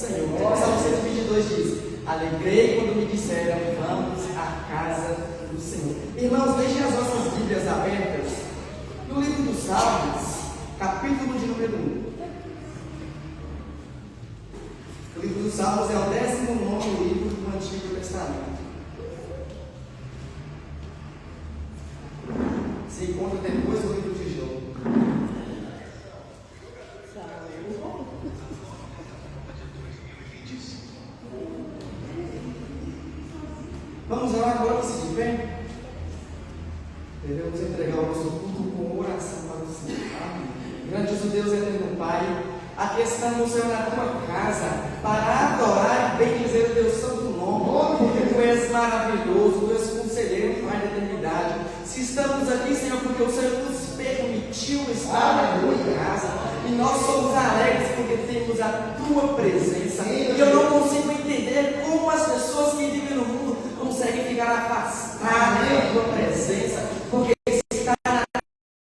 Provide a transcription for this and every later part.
Senhor. O Salmo 122 diz: alegrei quando me disseram, vamos à casa do Senhor. Irmãos, deixem as nossas Bíblias abertas no livro dos Salmos, capítulo de número 1. O livro dos Salmos é o 19º livro do Antigo Testamento. Se encontra depois do livro de Job. Vamos orar agora se de pé. Devemos entregar o nosso culto com oração para o Senhor. Grandioso Deus, eterno Pai, aqui estamos, Senhor, na tua casa para adorar e bendizer o teu santo nome, porque tu és maravilhoso, tu és conselheiro, Pai da eternidade. Se estamos aqui, Senhor, porque o Senhor nos permitiu estar na tua casa, e nós somos alegres porque temos a tua presença. E eu não consigo entender como as pessoas que vivem no mundo conseguem ficar afastadas da tua presença, porque estar na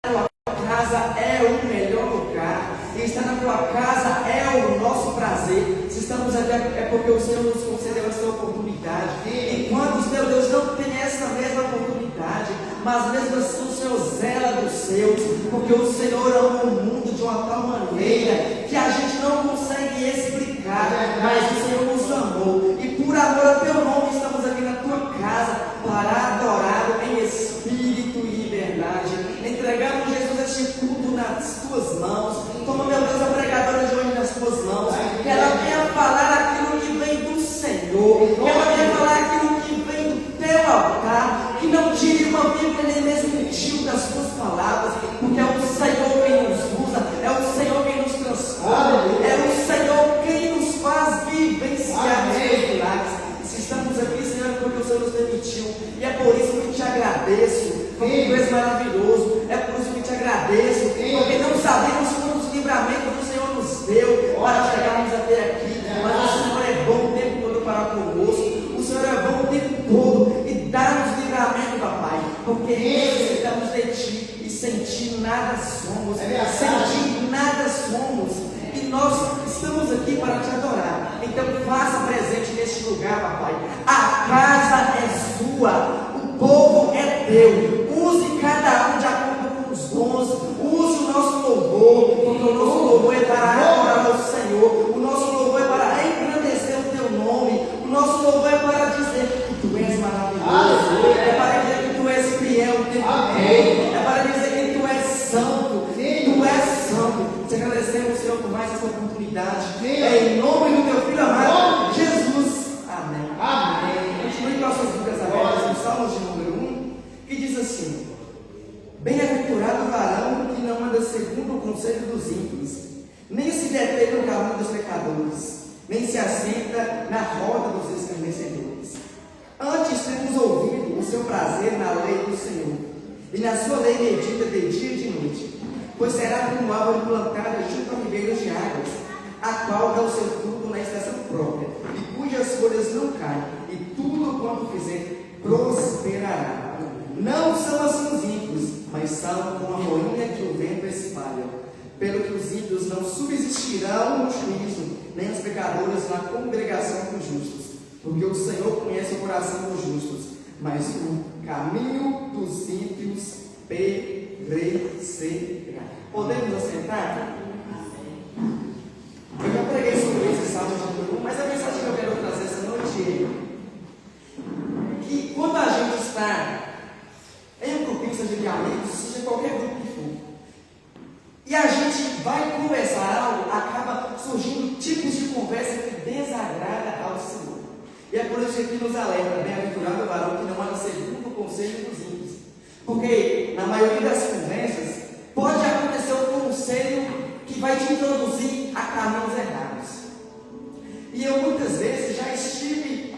tua casa é o melhor lugar, e estar na tua casa é o nosso prazer. Se estamos aqui é porque o Senhor nos concedeu essa oportunidade. Enquanto, meu Deus, não tem essa mesma oportunidade, mas mesmo assim o Senhor zela dos seus, porque o Senhor ama o mundo de uma tal maneira que a gente não consegue explicar, mas o Senhor nos amou, e por amor ao teu nome estamos aqui na tua casa para adorá-lo em espírito e em verdade. Entregamos, Jesus, este culto nas tuas mãos. Toma, meu Deus, a pregadora de hoje nas tuas mãos, que ela venha falar aquilo que vem do Senhor, que ela venha falar aquilo que vem do teu altar, que não tire uma vírgula nem mesmo um tio das tuas palavras, porque é o Senhor quem nos usa, é o Senhor quem nos transforma, é o Senhor quem nos faz vivenciar os teus milagres. Se estamos aqui, Senhor, é porque o Senhor nos permitiu, e é por isso que te agradeço, porque tu és maravilhoso, é por isso que te agradeço, porque não sabemos quantos livramentos o Senhor nos deu para chegarmos até aqui, mas o Senhor é bom o tempo todo para conosco, o Senhor é bom o tempo todo, e dá-nos livramento, papai, porque necessitamos de ti, e sem ti nada somos, sem ti nada somos, e nós estamos aqui para te adorar. Então faça presente neste lugar, papai. A casa é sua, o povo é teu. Use cada um de acordo com os dons. Use o nosso louvor, porque o nosso louvor é para adorar ao Senhor, o nosso louvor é para engrandecer o teu nome, o nosso louvor é para dizer que tu és maravilhoso, é para dizer que tu és fiel o tempo todo, é para dizer que tu és santo, tu és santo. Te agradecemos, Senhor, por mais essa oportunidade. Em nome do teu Filho amado, Jesus. Amém. Amém. Continue com as suas Bíblias abertas no Salmo de número 1, que diz assim: bem-aventurado o varão que não anda segundo o conselho dos ímpios, nem se detém no caminho dos pecadores, nem se assenta na roda dos escarnecedores. Antes temos ouvido o seu prazer na lei do Senhor, e na sua lei medita de dia e de noite. Pois será como árvore plantada junto a ribeiros de águas, a qual dá o seu fruto na estação própria, e cujas folhas não caem, e tudo quanto fizer prosperará. Não são assim os ímpios, mas são como a moinha que o vento espalha. Pelo que os ímpios não subsistirão no juízo, nem os pecadores na congregação dos justos, porque o Senhor conhece o coração dos justos, mas o caminho dos ímpios perecerá. Podemos assentar? Eu já preguei sobre esse salmo de número 1, mas a mensagem que eu quero trazer essa noite é que quando a gente está em um grupinho, seja de amigos, seja qualquer grupo que for, e a gente vai conversar algo, acaba surgindo tipos de conversa que desagrada ao Senhor. E é por isso que aqui nos alerta: bem-aventurado o varão que não anda segundo o conselho dos ímpios. Porque na maioria das conversas pode acontecer um conselho que vai te introduzir a caminhos errados. E eu muitas vezes já estive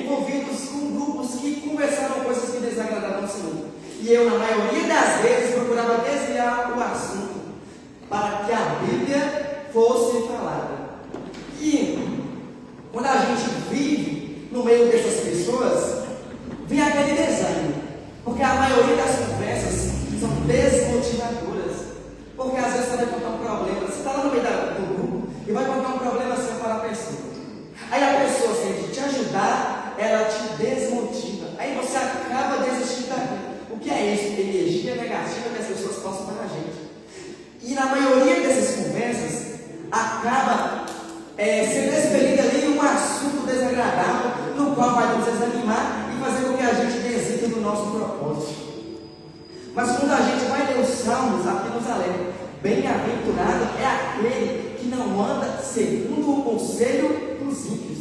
envolvidos com grupos que conversaram coisas que desagradavam o Senhor. E eu, na maioria das vezes, procurava desviar o assunto para que a Bíblia fosse falada. E quando a gente vive no meio dessas pessoas, vem aquele desânimo. Porque a maioria das conversas são desmotivadoras. Porque às vezes você vai contar um problema, você está lá no meio do grupo e vai contar um problema seu para a na maioria dessas conversas acaba sendo expelido ali um assunto desagradável, no qual vai nos desanimar e fazer com que a gente desista do nosso propósito. Mas quando a gente vai ler os Salmos, aqui nos alerta: bem-aventurado é aquele que não anda segundo o conselho dos ímpios.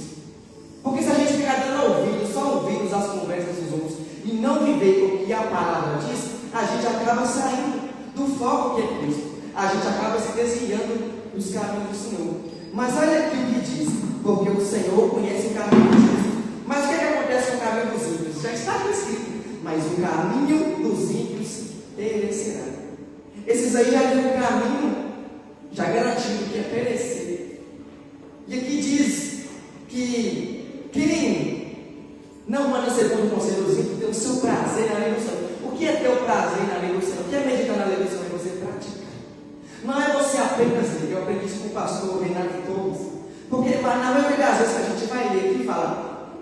Porque se a gente ficar dando ouvidos, só ouvidos às conversas dos outros, e não viver o que a palavra diz, a gente acaba saindo do foco que é Cristo. A gente acaba se desviando dos caminhos do Senhor. Mas olha aqui o que diz: porque o Senhor conhece o caminho dos justos. Mas o que acontece com o caminho dos ímpios? Já está escrito: mas o caminho dos ímpios perecerá. Esses aí já têm um caminho já garantido, que é perecer. E aqui diz que quem não anda segundo o conselho dos ímpios tem o seu prazer na lei do Senhor. O que é ter o prazer na lei do Senhor? O que é meditar na lei do Senhor? É você praticar. Não é você apenas ler. Eu aprendi isso com o pastor Renato Torres. Porque na maioria das vezes que a gente vai ler, ele fala: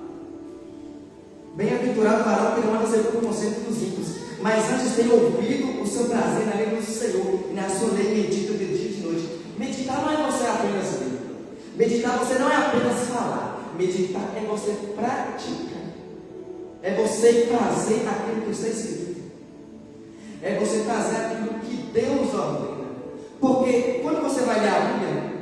bem-aventurado o varão que não anda segundo o conselho dos ímpios, mas antes tem ouvido o seu prazer na lei do Senhor, e na sua lei medita de dia e de noite. Meditar não é você apenas ler. Meditar você não é apenas falar. Meditar é você praticar. É você fazer aquilo que está escrito. É você fazer aquilo que Deus ordena. Porque quando você vai ler a Bíblia,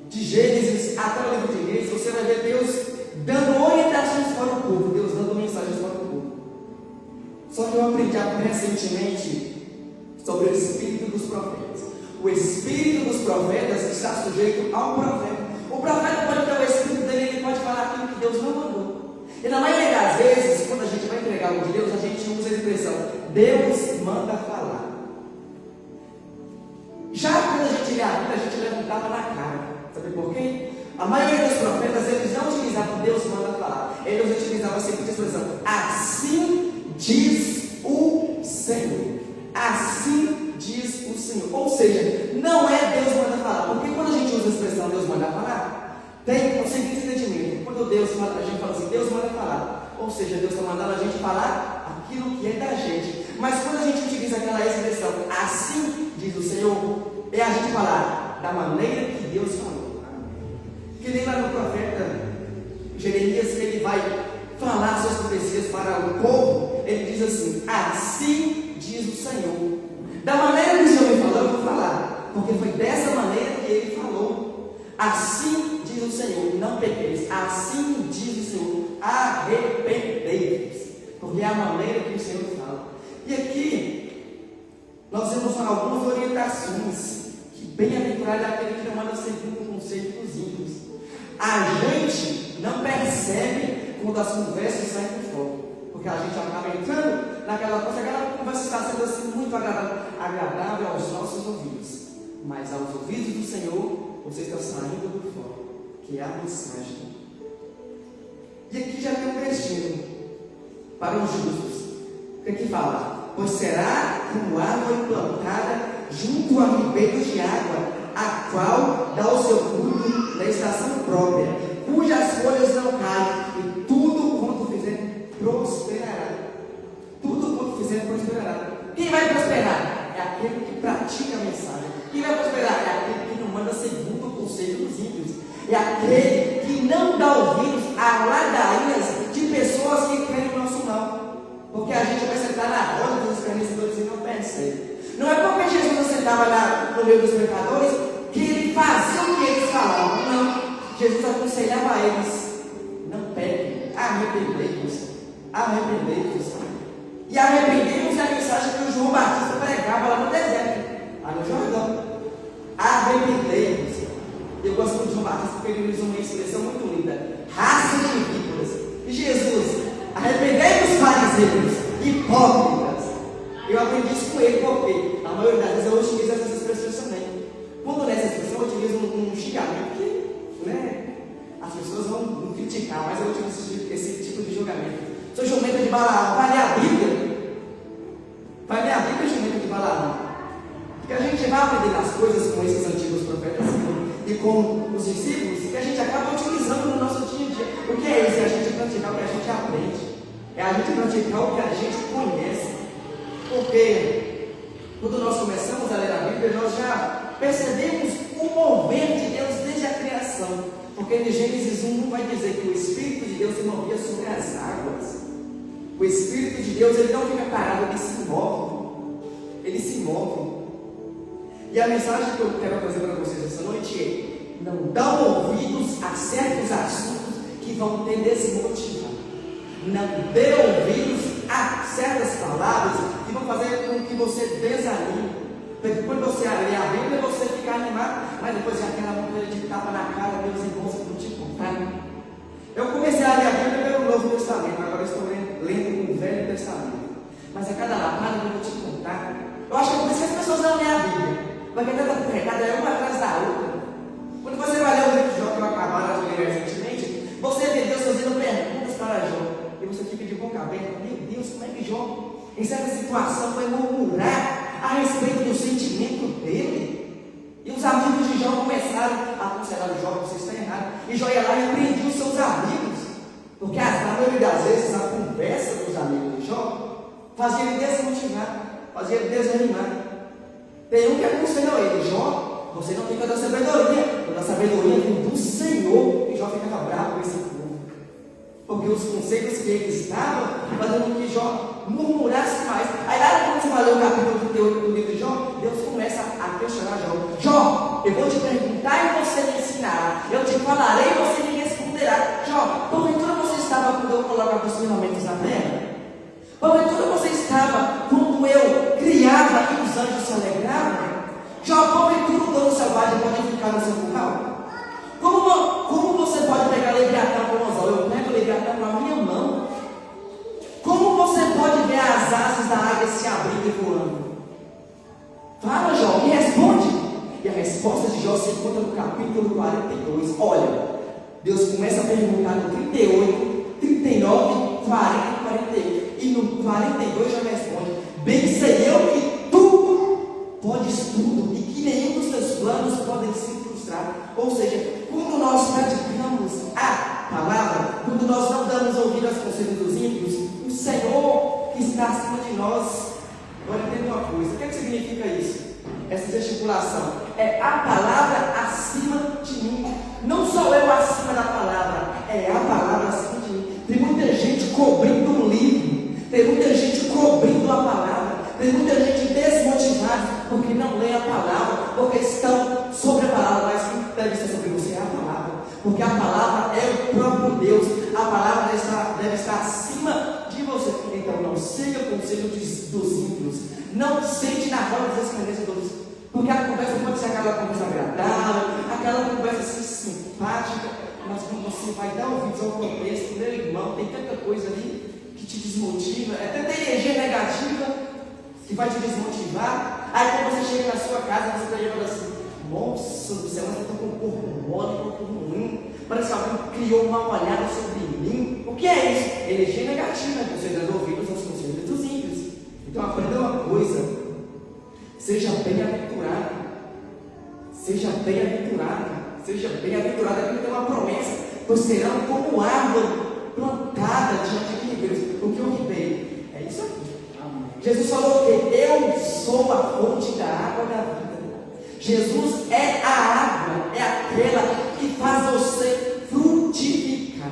de Gênesis até o livro de Reis, você vai ver Deus dando orientações para o povo, Deus dando mensagens para o povo. Só que eu aprendi recentemente sobre o espírito dos profetas. O espírito dos profetas está sujeito ao profeta. O profeta pode ter o espírito dele, ele pode falar aquilo que Deus não mandou. E na maioria das vezes, quando a gente vai entregar o de Deus, a gente usa a expressão: Deus manda falar. Já quando a gente lê a Bíblia, a gente leva um tapa na cara. Sabe por quê? A maioria dos profetas, eles não utilizavam Deus manda falar. Eles utilizavam a seguinte expressão: assim diz o Senhor. Assim diz o Senhor. Ou seja, não é Deus manda falar. Porque quando a gente usa a expressão Deus manda falar, tem o seguinte entendimento: quando Deus fala, a gente fala assim, Deus manda falar. Ou seja, Deus está mandando a gente falar aquilo que é da gente. Mas quando a gente utiliza aquela expressão, assim diz o Senhor, é a gente falar da maneira que Deus falou. Que nem lá no profeta Jeremias, que ele vai falar suas profecias para o povo, ele diz assim: assim diz o Senhor. Da maneira que o Senhor me falou, eu vou falar, porque foi dessa maneira que ele falou. Assim diz o Senhor: não pequeis. Assim diz o Senhor: arrependei-vos. Porque é a maneira que o Senhor fala. E aqui nós vemos algumas orientações: que bem-aventurado é aquele que não anda segundo o conselho dos ímpios. A gente não percebe quando as conversas saem do foco, porque a gente acaba entrando naquela coisa, aquela conversa está sendo assim muito agradável aos nossos ouvidos, mas aos ouvidos do Senhor você está saindo do foco, que é a mensagem. E aqui já tem um destino para os justos. O que aqui fala? Pois será como árvore plantada junto a ribeiros de água, a qual dá o seu fruto na estação própria, cujas folhas não caem, e tudo quanto fizer prosperará. Tudo quanto fizer prosperará. Quem vai prosperar? É aquele que pratica a mensagem. Quem vai prosperar? É aquele que não manda segundo o conselho dos ímpios. É aquele que não dá ouvidos a ladainhas de pessoas que querem o nosso mal. Porque a gente vai sentar na roda dos escarnecedores e não percebe. Não é porque Jesus não sentava no meio dos pecadores que ele fazia o que eles falavam. Não. Jesus aconselhava a eles: não pequem, arrependei-vos. Arrependei-vos. E arrependei-vos é a mensagem que o João Batista pregava lá no deserto, lá no Jordão. Arrependei-vos. Eu gosto muito de João Batista porque ele usa uma expressão muito linda: raça de víboras. E Jesus: arrependei-vos, fariseus, hipócritas. Eu aprendi isso com ele porque a maioria das vezes eu utilizo essas expressões também. Quando nessa expressão eu utilizo um xingamento que, as pessoas vão criticar, mas eu utilizo esse tipo de julgamento. Sou jumenta de Balaão, vai ler a Bíblia? Vai ler a Bíblia, jumenta de Balaão? Porque a gente vai aprender as coisas com esses antigos profetas e com os discípulos, que a gente acaba utilizando no nosso dia a dia. O que é isso? É a gente praticar o que a gente aprende. É a gente praticar o que a gente conhece. Porque Quando nós começamos a ler a Bíblia, nós já percebemos o mover de Deus desde a criação. Porque em Gênesis 1 vai dizer que o Espírito de Deus se movia sobre as águas. O Espírito de Deus, ele não fica parado, ele se move. Ele se move. E a mensagem que eu quero trazer para vocês essa noite é: não dão ouvidos a certos assuntos que vão te desmotivar. Não dê ouvidos a certas palavras que vão fazer com que você desanime. Porque quando você lê a Bíblia, você fica animado, mas depois já aquela vontade de tapa na cara, meus irmãos, eu vou te contar. Eu comecei a ler a Bíblia pelo Novo Testamento, agora estou lendo o Velho Testamento. Mas a cada lapada eu vou te contar. Eu acho que é por isso que as pessoas não lêem a Bíblia, porque cada pregada é uma atrás da outra. Quando você vai ler o livro de Jó, que eu acabaram de ler recentemente, você vê Deus fazendo perguntas para Jó, e você fica de boca aberta: meu Deus, como é que Jó, em certa situação, vai murmurar a respeito do sentimento dele? E os amigos de Jó começaram a aconselhar o Jó: você está errado. E Jó ia lá e repreendia os seus amigos, porque na maioria das vezes a conversa dos amigos de Jó fazia ele desmotivar, fazia ele desanimar. Tem um que aconselhou ele: Jó, você não tem toda a sabedoria vem do Senhor. E Jó ficava bravo com esse povo, porque os conselhos que ele estava fazendo com que Jó murmurasse mais. Aí lá quando você vai ler o capítulo 38 do livro de Jó, Deus começa a questionar Jó: Jó, eu vou te perguntar e você me ensinará, eu te falarei e você me responderá. Jó, porventura você estava quando eu colocava os fundamentos na terra? Porventura você estava quando eu criava e os anjos se alegravam? Jó, porventura o dono selvagem pode ficar no seu curral? Como você pode pegar Leviatã com o anzol? Eu pego Leviatã com a minha mão. Como você pode ver as asas da águia se abrindo e voando? Fala, Jó, me responde. E a resposta de Jó se encontra no capítulo 42. Olha, Deus começa a perguntar no 38, 39, 40 e 41. E no 42 já responde: bem sei eu que tu podes tudo e que nenhum dos teus planos podem se frustrar. Ou seja, quando nós praticamos a palavra, quando nós não damos ouvido aos conselhos dos ímpios, o Senhor que está acima de nós. Agora entenda uma coisa: o que significa isso? Essa gesticulação é a palavra acima de mim. Não sou eu acima da palavra, é a palavra acima de mim. Tem muita gente cobrindo um livro, tem muita gente cobrindo a palavra, tem muita gente desmotivada porque não lê a palavra, porque estão sobre a palavra. Mas quem deve ser sobre você é a palavra, porque a palavra é o próprio Deus. A palavra deve estar acima de você. Então não siga o conselho dos ímpios, não sente na roda dos escarnecedores, porque a conversa pode ser aquela conversa agradável, aquela conversa assim, simpática, mas quando você vai dar ouvidos ao contexto, meu irmão, tem tanta coisa ali que te desmotiva, é tanta energia negativa que vai te desmotivar. Aí quando você chega na sua casa, você está falando assim: nossa do céu, mas eu estou com o corpo mole, um corpo ruim, parece que alguém criou uma olhada sobre mim. O que é isso? Energia negativa, você dando ouvidos aos conselhos dos ímpios. Então aprenda uma coisa: seja bem-aventurado, seja bem-aventurado, seja bem-aventurado. Aqui tem uma promessa: pois serão como árvore plantada diante de ribeiros. O que é um ribeiro? É isso aqui. Jesus falou que eu sou a fonte da água da vida. Jesus é a água, é aquela que faz você frutificar.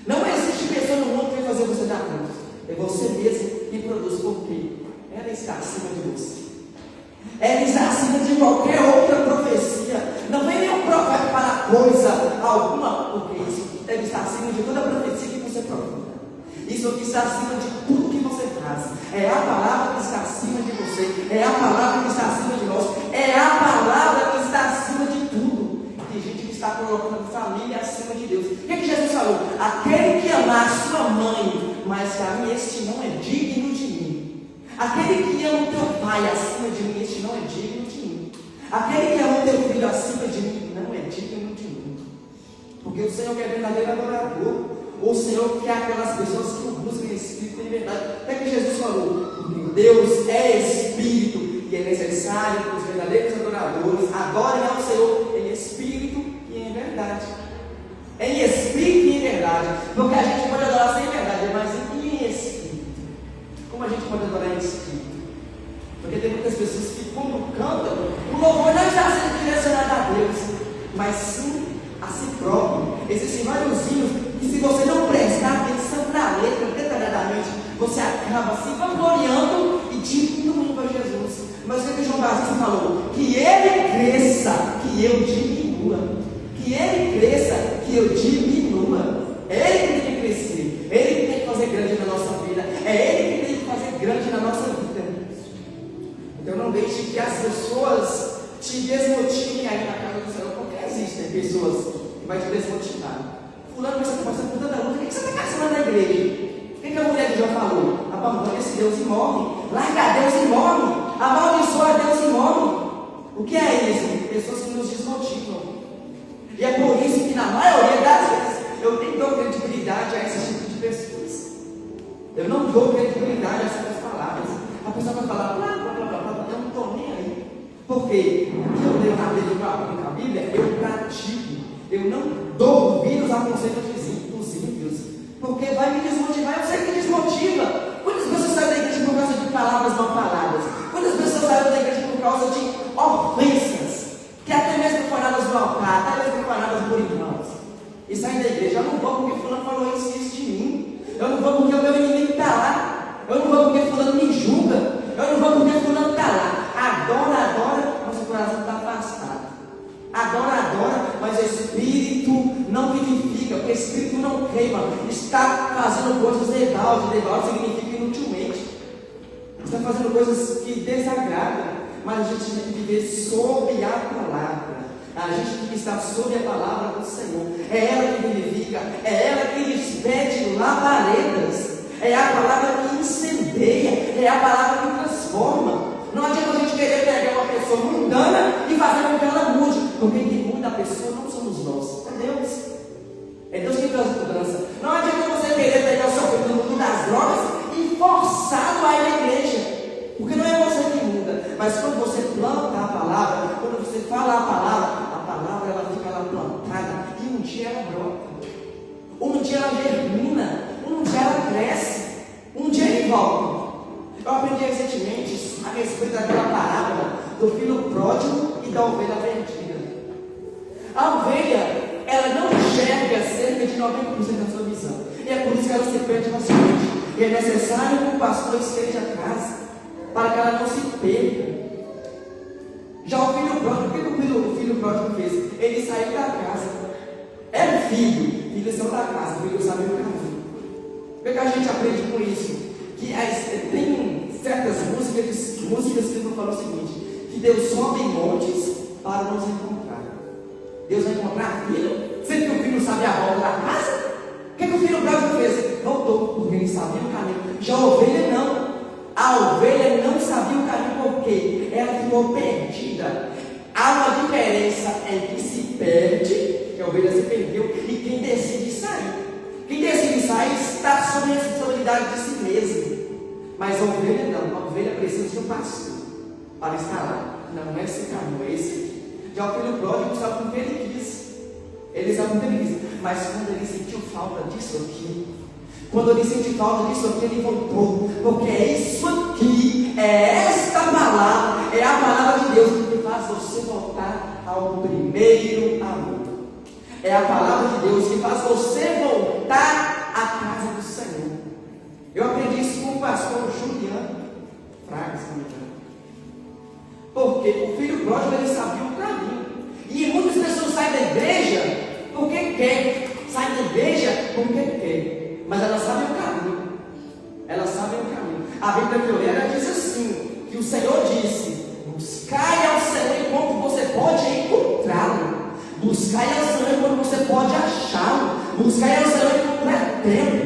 Não existe pessoa no mundo que vai fazer você dar frutos. É você mesmo que produz, porque ela está acima de você. Ela está acima de qualquer outra profecia. Não vem nenhum profeta para coisa alguma, porque isso deve estar acima de toda a profecia que você profeta. Isso que está acima de tudo que você faz. É a palavra que está acima de você. É a palavra que está acima de nós. É a palavra que está acima de tudo. Tem gente que está colocando família acima de Deus. O que Jesus falou? Aquele que amar sua mãe, mas a mim este não é digno de mim. Aquele que ama o teu pai acima de mim, este não é digno de mim. Aquele que ama o teu filho acima de mim, não é digno de mim. Porque o Senhor é verdadeiro adorador. O Senhor quer aquelas pessoas que o buscam em espírito e em verdade. Até que Jesus falou: Deus é espírito e é necessário que os verdadeiros adoradores adorem ao Senhor em espírito e em verdade. Em espírito e em verdade. Porque a gente pode adorar sem verdade, mas em espírito. Como a gente pode adorar em espírito? Porque tem muita falou: que ele cresça, que eu diminua. Que ele cresça, que eu diminua. É ele que tem que crescer, é ele que tem que fazer grande na nossa vida, é ele que tem que fazer grande na nossa vida. Então não deixe que as pessoas te desmotivem aí na casa do Senhor, porque existem pessoas que vão te desmotivar. Fulano, você está passando por tanta luta, por que você está caçando na igreja? O que a mulher de Jó falou? Abandona esse Deus e morre, larga Deus e morre, amaldiçoa Deus e morre. O que é isso? Pessoas que nos desmotivam. E é por isso que na maioria das vezes eu nem dou credibilidade a esse tipo de pessoas. Eu não dou credibilidade a essas palavras. A pessoa vai falar, blá, blá, blá, blá, blá, eu não estou nem aí. Porque eu leio na Bíblia, eu pratico. Eu não dou ouvidos a conselhos dos ímpios. Porque vai me desmotivar, eu sei que desmotiva. Quantas pessoas saem da igreja por causa de palavras mal faladas? Quantas pessoas saem da igreja por causa de ofensas? Que até mesmo faladas no altar, até mesmo faladas por irmãos. E saem da igreja, eu não vou porque fulano falou isso de mim. Eu não vou porque o meu inimigo está lá. Eu não vou porque fulano me julga. Eu não vou porque fulano está lá. Adora, mas o coração está afastado. Adora, mas o Espírito não vivifica, porque o Espírito não queima. Está fazendo coisas legal significa inutilmente. Está fazendo coisas que desagradam. Mas a gente tem que viver sob a palavra. A gente tem que estar sob a palavra do Senhor. É ela que vivifica, é ela que despede labaredas. É a palavra que incendeia, é a palavra que transforma. Não adianta a gente querer pegar uma pessoa mundana e fazer com que ela mude, porque quem muda a pessoa não somos nós, é Deus. É Deus que traz mudança. Não adianta você querer pegar o seu filho no mundo das drogas e forçá-lo a ir à igreja, porque não é você que muda. Mas quando você planta a palavra, quando você fala a palavra ela fica lá plantada e um dia ela brota, um dia ela germina, um dia ela cresce, um dia ele volta. Eu aprendi recentemente a respeito daquela parábola do filho pródigo e da ovelha perdida. A ovelha, ela não enxerga cerca de 90% da sua visão, e é por isso que ela se perde facilmente. E é necessário que o pastor esteja a casa para que ela não se perca. Já o filho pródigo, o que o filho pródigo fez? Ele saiu da casa. É filhos são da casa, filhos sabem o caminho. O que a gente aprende com isso? Que tem certas músicas que não falam o seguinte: que Deus sobe em montes para nos encontrar. Deus vai encontrar filho? Sendo que o filho sabe a volta da casa? O que o filho pródigo fez? Voltou, porque ele sabia o caminho. Já a ovelha não. A ovelha não sabia o caminho porque ela ficou perdida. Há uma diferença entre se perde, que a ovelha se perdeu, e quem decide sair. Quem decide sair está sob a responsabilidade de si mesmo. Mas a ovelha não, a ovelha precisa de um pastor para estar lá. Não é esse caminho, é esse aqui. Já o filho pródigo sabe o que ele quis. Ele sabe o que ele quis. Mas quando ele sentiu falta disso aqui, quando ele sentiu falta disso aqui, ele voltou. Porque é isso aqui, é esta palavra, é a palavra de Deus que faz você voltar ao primeiro amor. É a palavra de Deus que faz você voltar à casa do Senhor. Eu aprendi isso com o pastor Juliano Fraga, se não me engano. Porque o filho pródigo, ele sabia o caminho. E muitas pessoas saem da igreja porque quer. Saem da igreja porque quer. Mas elas sabem o caminho. Elas sabem o caminho. A Bíblia que eu li, ela diz assim: que o Senhor disse: buscai ao Senhor enquanto você pode encontrá-lo. Buscai ao Senhor enquanto você pode achá-lo. Buscai ao Senhor enquanto é tempo.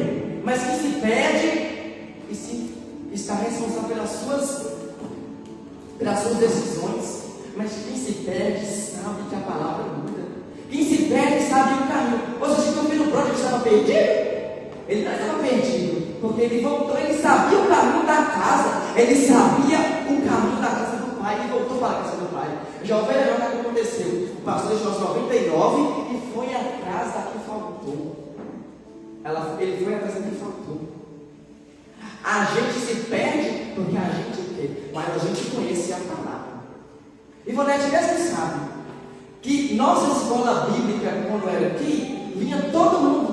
Mas quem se perde e se está responsável pelas suas decisões. Mas quem se perde sabe que a palavra muda. Quem se perde sabe o caminho. Ou seja, que o filho pródigo estava perdido? Ele não estava perdido, porque ele voltou, ele sabia o caminho da casa, ele sabia o caminho da casa do pai, e voltou para a casa do pai. Já o velho, o que aconteceu? O pastor deixou os 99 e foi atrás da que faltou. Ele foi atrás da que faltou. A gente se perde porque a gente quer, mas a gente conhece a palavra. E Ivonete mesmo sabe que nossa escola bíblica, quando era aqui, vinha todo mundo.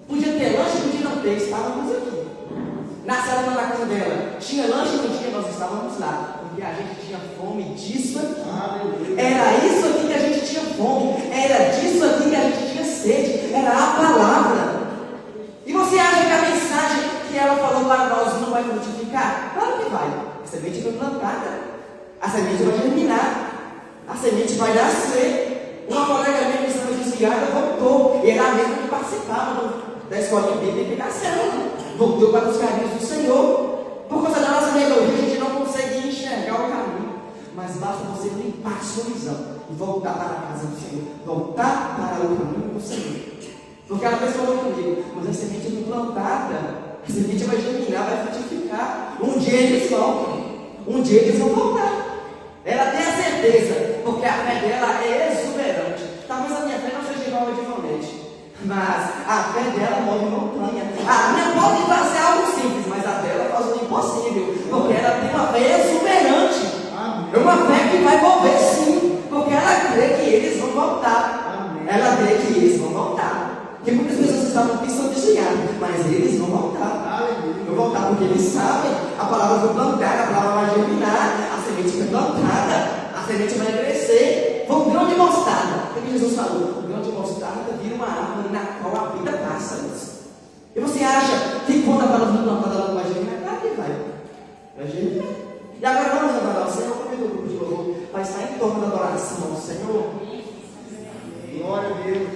Podia ter lanche, podia não ter, estávamos aqui. Na célula na casa dela, tinha lanche no dia, nós estávamos lá, porque a gente tinha fome disso aqui. Era isso aqui que a gente tinha fome, era disso aqui que a gente tinha sede, era a palavra. E você acha que a mensagem que ela falou para nós não vai frutificar? Claro que vai. A semente foi plantada, a semente vai germinar, a semente vai nascer. Uma colega minha que estava desviada voltou, e era a mesma que participava da escola bíblica e da célula. Voltou para os caminhos do Senhor. Por causa da nossa rebeldia, a gente não consegue enxergar o caminho. Mas basta você limpar a sua visão e voltar para a casa do Senhor, voltar para o caminho do Senhor. Porque ela pensou comigo, mas a semente não plantada, a semente vai germinar, vai frutificar. Um dia eles voltam, um dia eles vão voltar. Ela tem a certeza, porque a fé dela é exuberante. Talvez a minha fé não seja igual a de Ivonete, mas a fé dela move montanha. A minha pode fazer algo simples, mas a dela faz o impossível, porque ela tem uma fé exuberante. É uma fé que vai mover sim, porque ela crê que eles vão voltar. Ela crê que eles vão voltar. Porque muitas pessoas estavam pensando desviar, mas eles vão voltar. Vão voltar porque eles sabem, a palavra foi plantada, a palavra vai germinar, a semente foi plantada, a semente vai crescer. Foi um grão de mostarda. O que Jesus falou? O grão de mostarda vira uma árvore na qual a vida passa. E você acha que quando a palavra foi plantada ela não vai germinar? Claro que vai. Vai germinar. E agora vamos adorar o Senhor, porque o grupo de louvor vai estar em torno da adoração ao Senhor. Glória a Deus.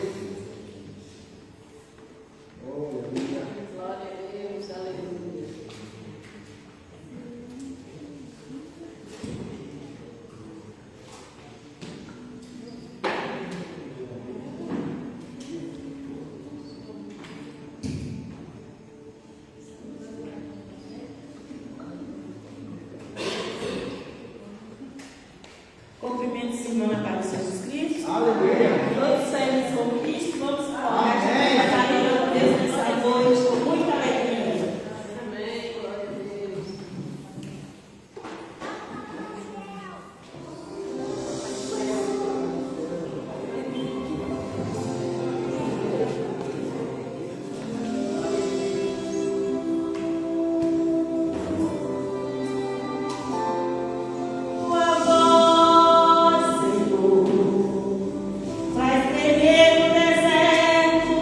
Glória a Deus, aleluia. Cumprimento esse irmão na paz de Jesus Cristo. Aleluia. Todos saímos com Cristo, vamos falar. A carinha de Deus nessa noite com muita alegria. Amém. Glória a Deus. Tua voz, Senhor, faz tremer o deserto.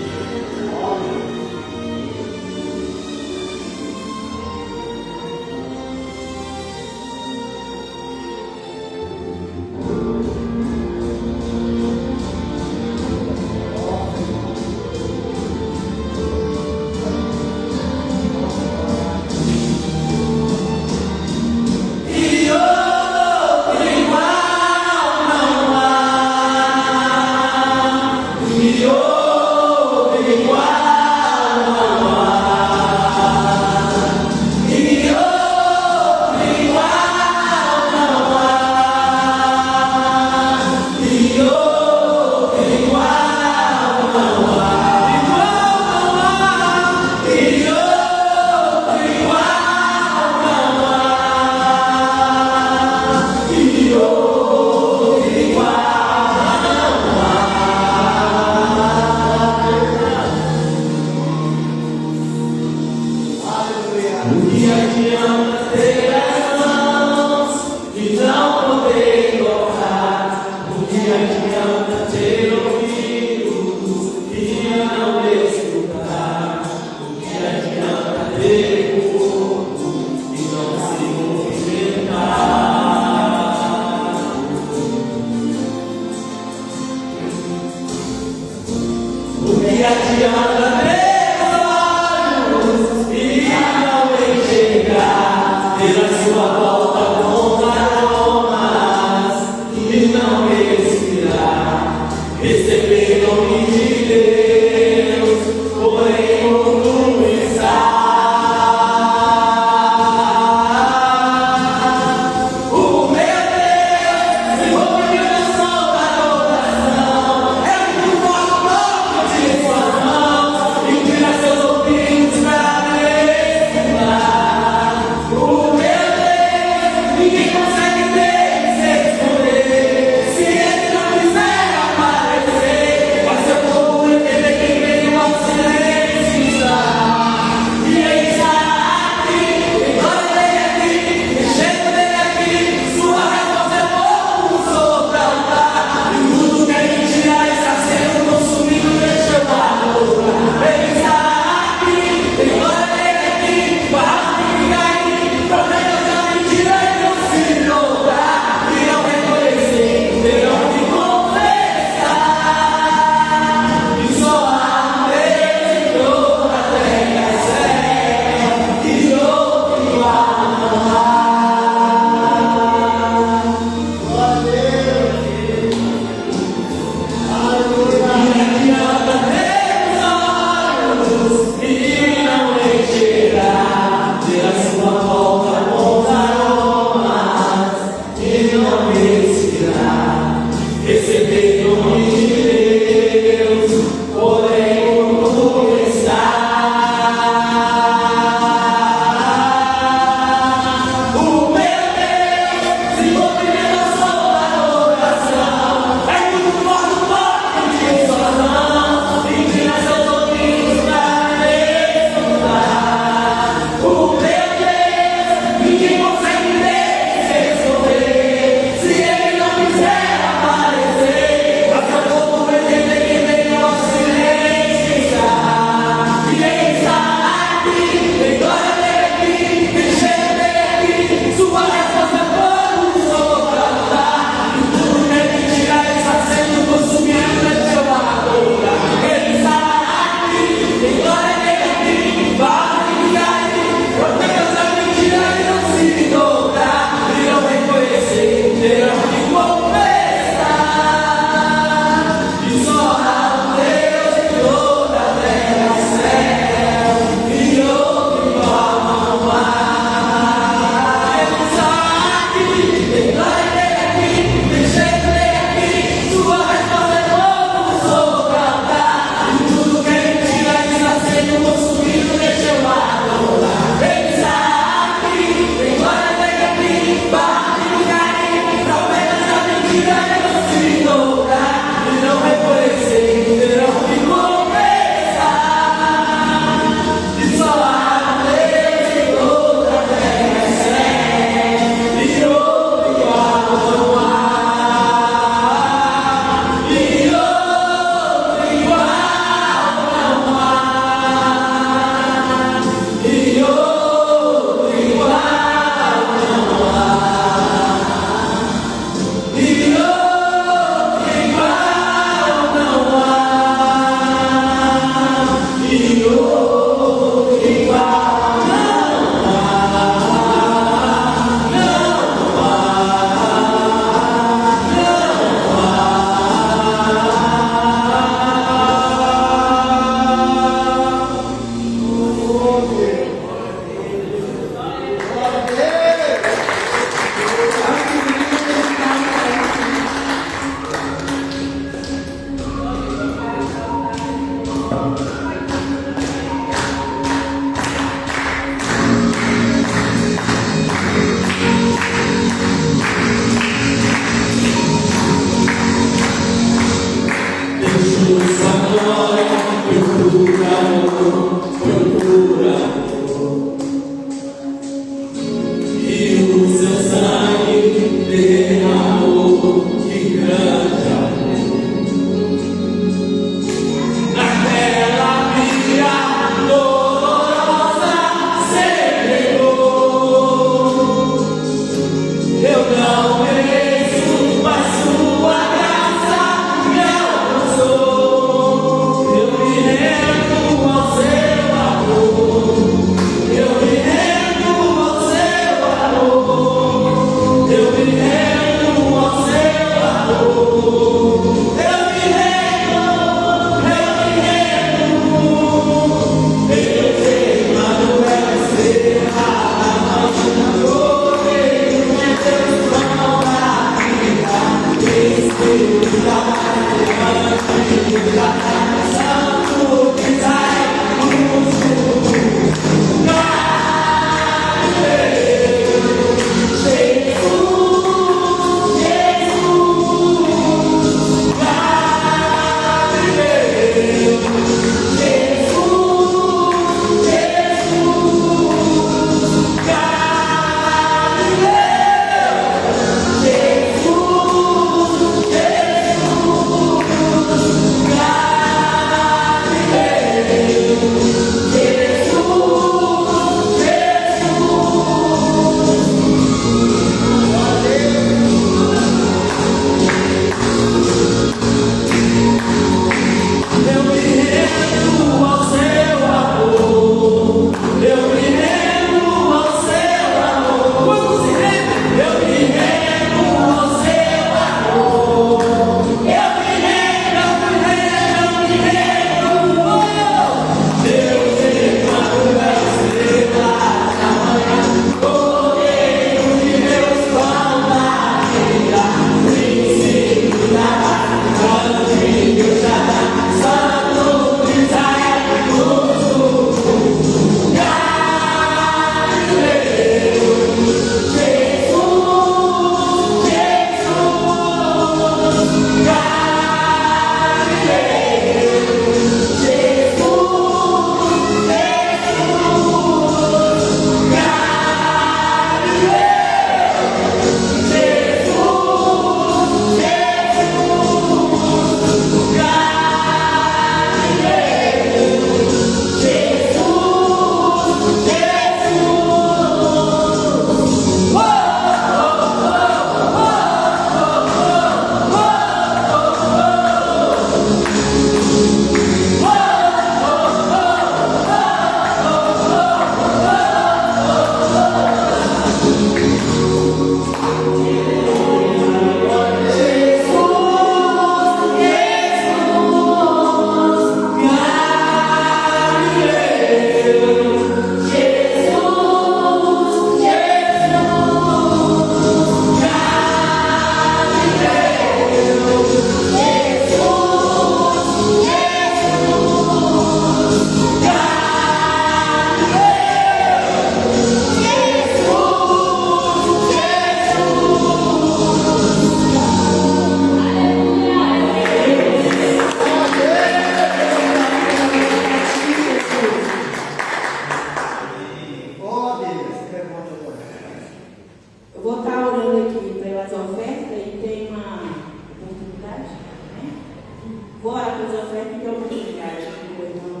fazer oferta, então muito obrigada, meu irmão.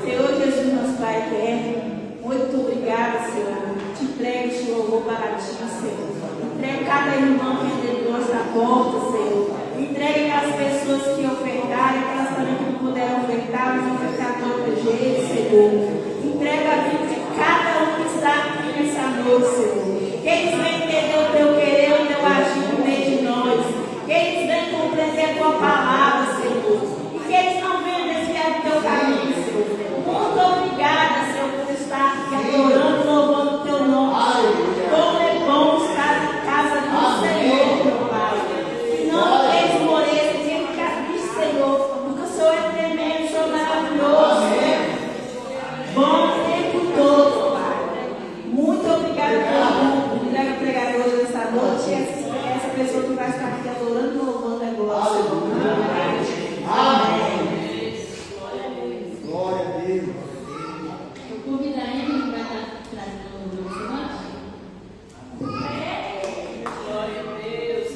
Senhor Jesus, nosso Pai eterno, muito obrigada, Senhor. Te entrego este louvor para ti, Senhor. Entregue cada irmão que entrou esta porta, Senhor. Entregue as pessoas que ofertaram, aquelas também que não puderam ofertar, mas ofertar de outro jeito, Senhor. Entrega a vida de cada um que está aqui nessa noite, Senhor. Que eles venham entender o teu querer, o teu agir no meio de nós. Que eles venham compreender a tua palavra, Senhor. E que eles não venham desviar do teu caminho, Senhor. Muito obrigada, Senhor, por estar aqui adorando, louvando o teu nome, Senhor. Como é bom estar na casa do Senhor, meu Pai. Que não tem moreza, que ficar triste, Senhor, porque o Senhor é tremendo, o Senhor é maravilhoso, Senhor. Bom o tempo todo, Pai. Muito obrigada pelo pregador dessa noite. Essa pessoa que vai estar aqui adorando, louvando agora, Senhor. Amém. Glória a Deus. Eu convido a ele que vai estar trazendo o meu semana. Glória a Deus.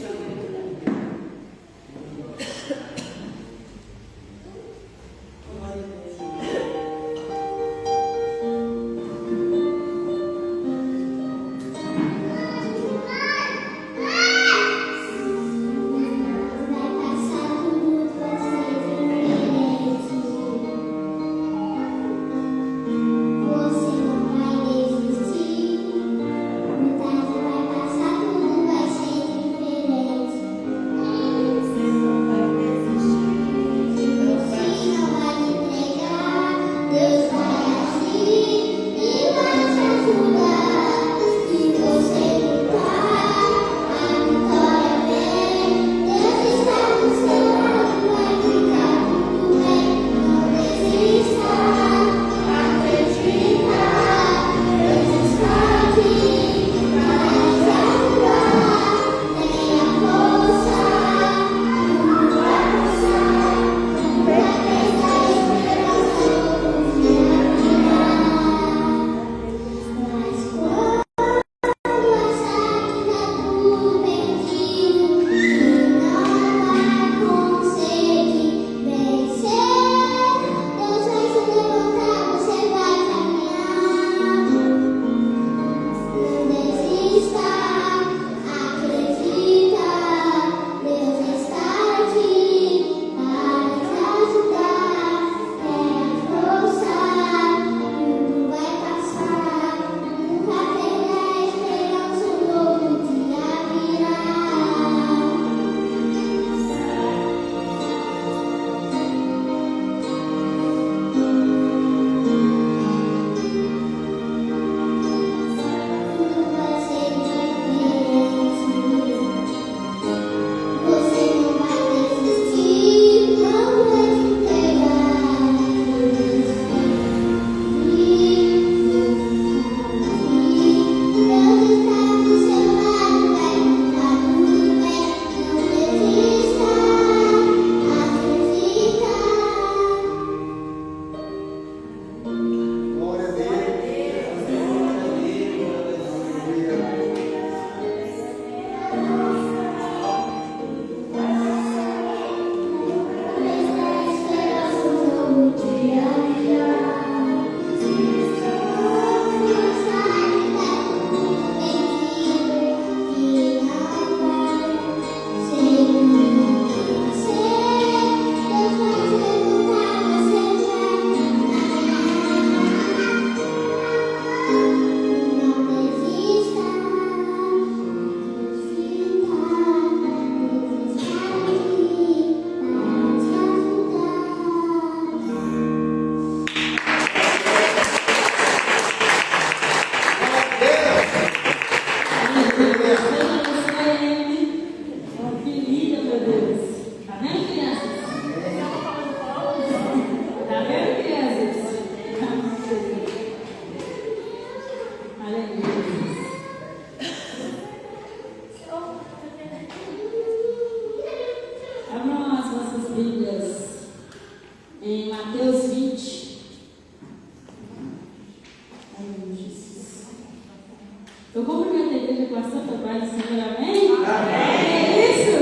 Eu cumprimento a igreja com a santa paz do Senhor, amém? Amém. É isso?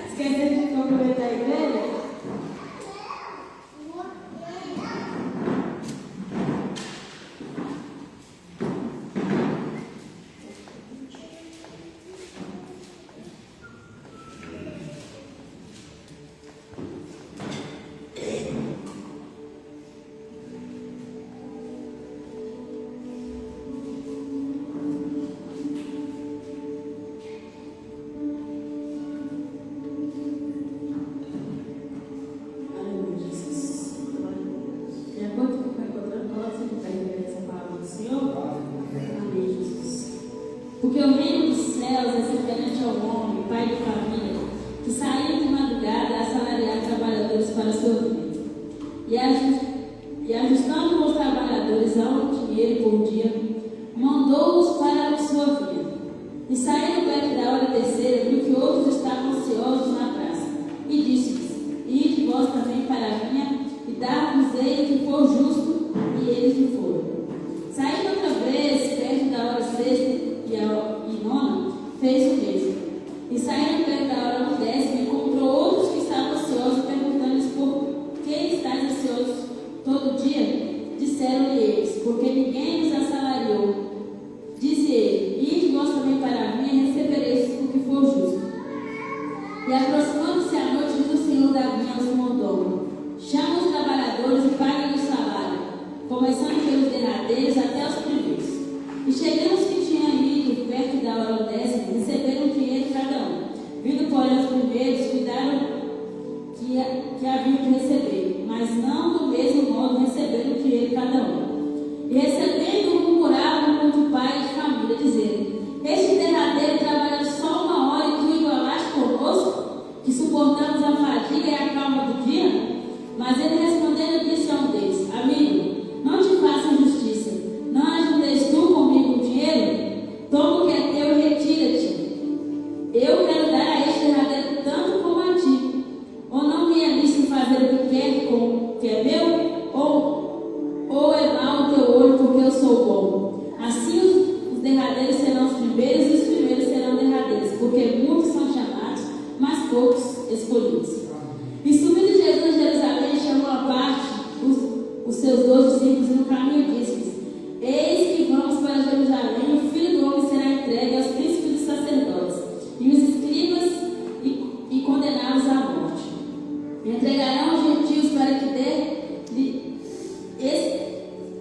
Esqueci de cumprimentar. dos céus é semelhante ao homem, pai de família, que saiu de madrugada a assalariar trabalhadores para a sua vida. E ajustando os trabalhadores a um dinheiro por dia, mandou-os para a sua vinha. E saindo perto da hora terceira, viu que outros estavam ociosos na praça. E disse-lhes: Ide vós também para a vinha, e dar-vos-ei o que for justo, e eles lhe foram. Saindo outra vez, perto da hora sexta e nona, fez o mesmo. E saindo perto da hora 10ª, encontrou outros que estavam ociosos, perguntando-lhes: Por que estáis ociosos todo dia? Disseram-lhe eles: Porque ninguém nos assalariou. Disse ele: Ide vós também para a vinha, e recebereis o que for justo. E aproximando-se a noite, diz o Senhor da vinha aos mordomos: Chama os trabalhadores e paguem o salário, começando pelos derradeiros até os primeiros. E chegando os que tinham ido perto da hora 10ª, receberam dinheiro cada um. Vindo, porém, os primeiros, cuidaram que haviam de receber, mas não do mesmo modo receberam o dinheiro cada um. E recebendo, murmuravam contra o pai de família, dizendo: Este derradeiro trabalha só 1 hora e tu igualaste conosco, que suportamos a fadiga e a calma do dia? Mas ele respondendo disse a um deles: Amigo, não te faço injustiça. Não ajudes tu comigo o dinheiro? Toma o que é teu e retira-te. Eu quero dar a este derradeiro tanto como a ti. Ou não me é lícito fazer o que quer com o que é meu? Ou é mau o teu olho porque eu sou bom? Assim os derradeiros serão os primeiros e os primeiros serão derradeiros, porque muitos são chamados, mas poucos escolhidos. E subindo Jesus a Jerusalém, chamou à parte os seus 12 discípulos e no caminho disse-lhes: Eis que vamos para Jerusalém, e o Filho do Homem será entregue aos príncipes dos sacerdotes e os escribas e condená-los à morte. Entregarão aos gentios para que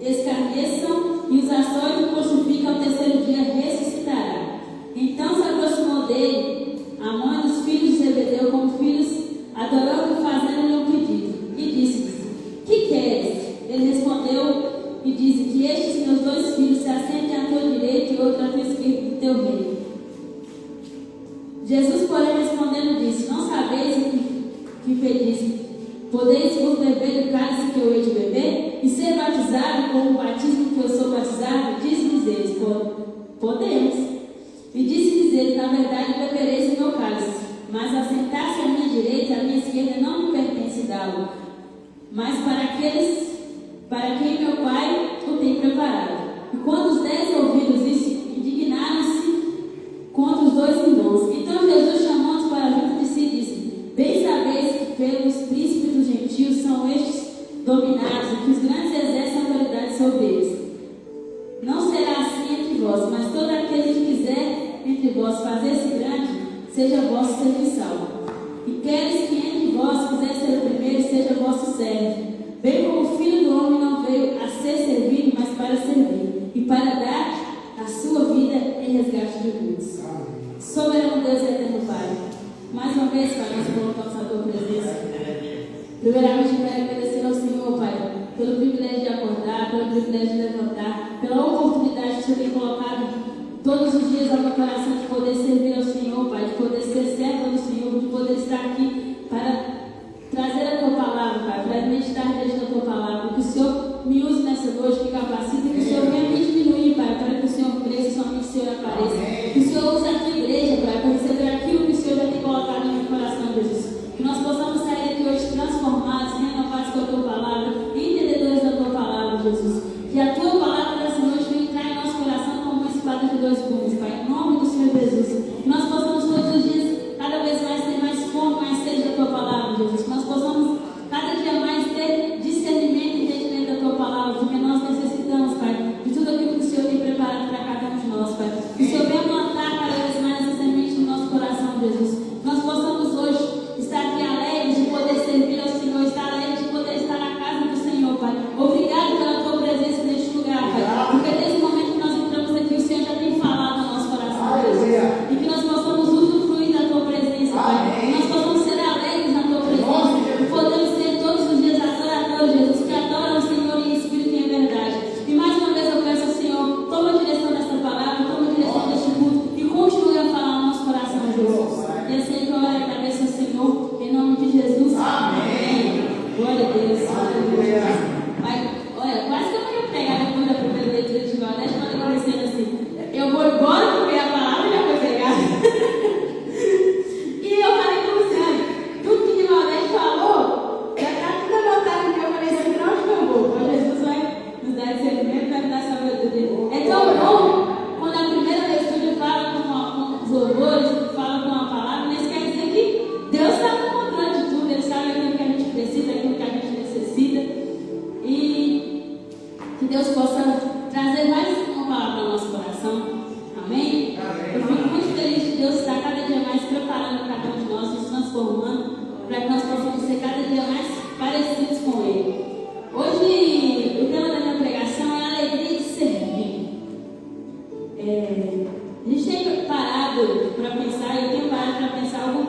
escarneçam e os açoitem e crucificam ao terceiro dia ressuscitará. Então se aproximou dele a mãe dos filhos de Zebedeu como filhos, adorando e fazendo-lhe um pedido. E disse-lhes: Que queres? Ele respondeu e disse: Que estes meus 2 filhos se assentem à tua direita e outro à tua esquerda do teu reino. Jesus, porém, respondendo, disse: Não sabeis o que pedis? Podeis vos beber do cálice que eu hei de beber? E ser batizado com o batismo que eu sou batizado? Diz-lhes eles: Podemos. E disse-lhes ele: Na verdade, bebereis o meu cálice, mas assentar-se à minha direita e à minha esquerda não me pertence dá-lo, mas para quem meu Pai o tem preparado. E quando os 10 ouviram isso, indignaram-se contra os 2 irmãos. Então Jesus, chamando-os para junto de si, disse: Bem sabeis que pelos príncipes dos gentios são estes dominados, e que os grandes exercem autoridade sobre eles. Não será assim entre vós, mas todo aquele que quiser entre vós fazer-se grande, seja vosso serviçal. E queres que entre vós quiser ser o primeiro, seja vosso servo. Bem como o Filho do Homem não veio a ser servido, mas para servir, e para dar a sua vida em resgate de muitos. Soberano Deus e eterno Pai, mais uma vez, Pai, nós colocamos a tua presença. Primeiramente, quero agradecer ao Senhor, Pai, pelo privilégio de acordar, pelo privilégio de levantar, pela oportunidade que o Senhor tem colocado todos os dias ao meu coração de poder servir ao Senhor, Pai, de poder ser servo do Senhor, de poder estar aqui para trazer a tua palavra, Pai, para meditar diante da tua palavra, que o Senhor me use nessa noite, me capacite, que o Senhor venha me diminuir, Pai, para que o Senhor cresça, somente o Senhor apareça. Que o Senhor use a tua igreja, Pai, para receber aquilo que o Senhor já tem colocado no meu coração, Jesus. Que nós possamos sair daqui hoje transformados, renovados com a tua palavra, entendedores da tua palavra, Jesus. Que a tua palavra nessa noite venha entrar em nosso coração como uma espada de 2 gumes, Pai, em nome do Senhor Jesus. Que nós possamos todos os dias, cada vez mais, ter mais fome, mais sede da tua palavra, Jesus. Que nós possamos cada dia mais ter discernimento e entendimento da tua palavra, porque nós necessitamos, Pai, de tudo aquilo que o Senhor tem preparado para cada um de nós, Pai. Que o Senhor venha plantar cada vez mais essa semente no nosso coração, Jesus. Que nós possamos hoje estar aqui alegres de poder servir ao Senhor, estar alegres de poder estar na casa do Senhor, Pai. Obrigado pela tua presença neste lugar, Pai. Porque desde o momento que nós entramos aqui, o Senhor já tem falado no nosso coração, Jesus. E que nós possamos usufruir da tua presença, Pai. Que nós possamos ser alegres na tua presença. E podemos ser todos os dias adoradores, Jesus, que adoram o Senhor em espírito e em verdade. E mais uma vez eu peço ao Senhor, toma a direção desta palavra, toma a direção deste culto e continue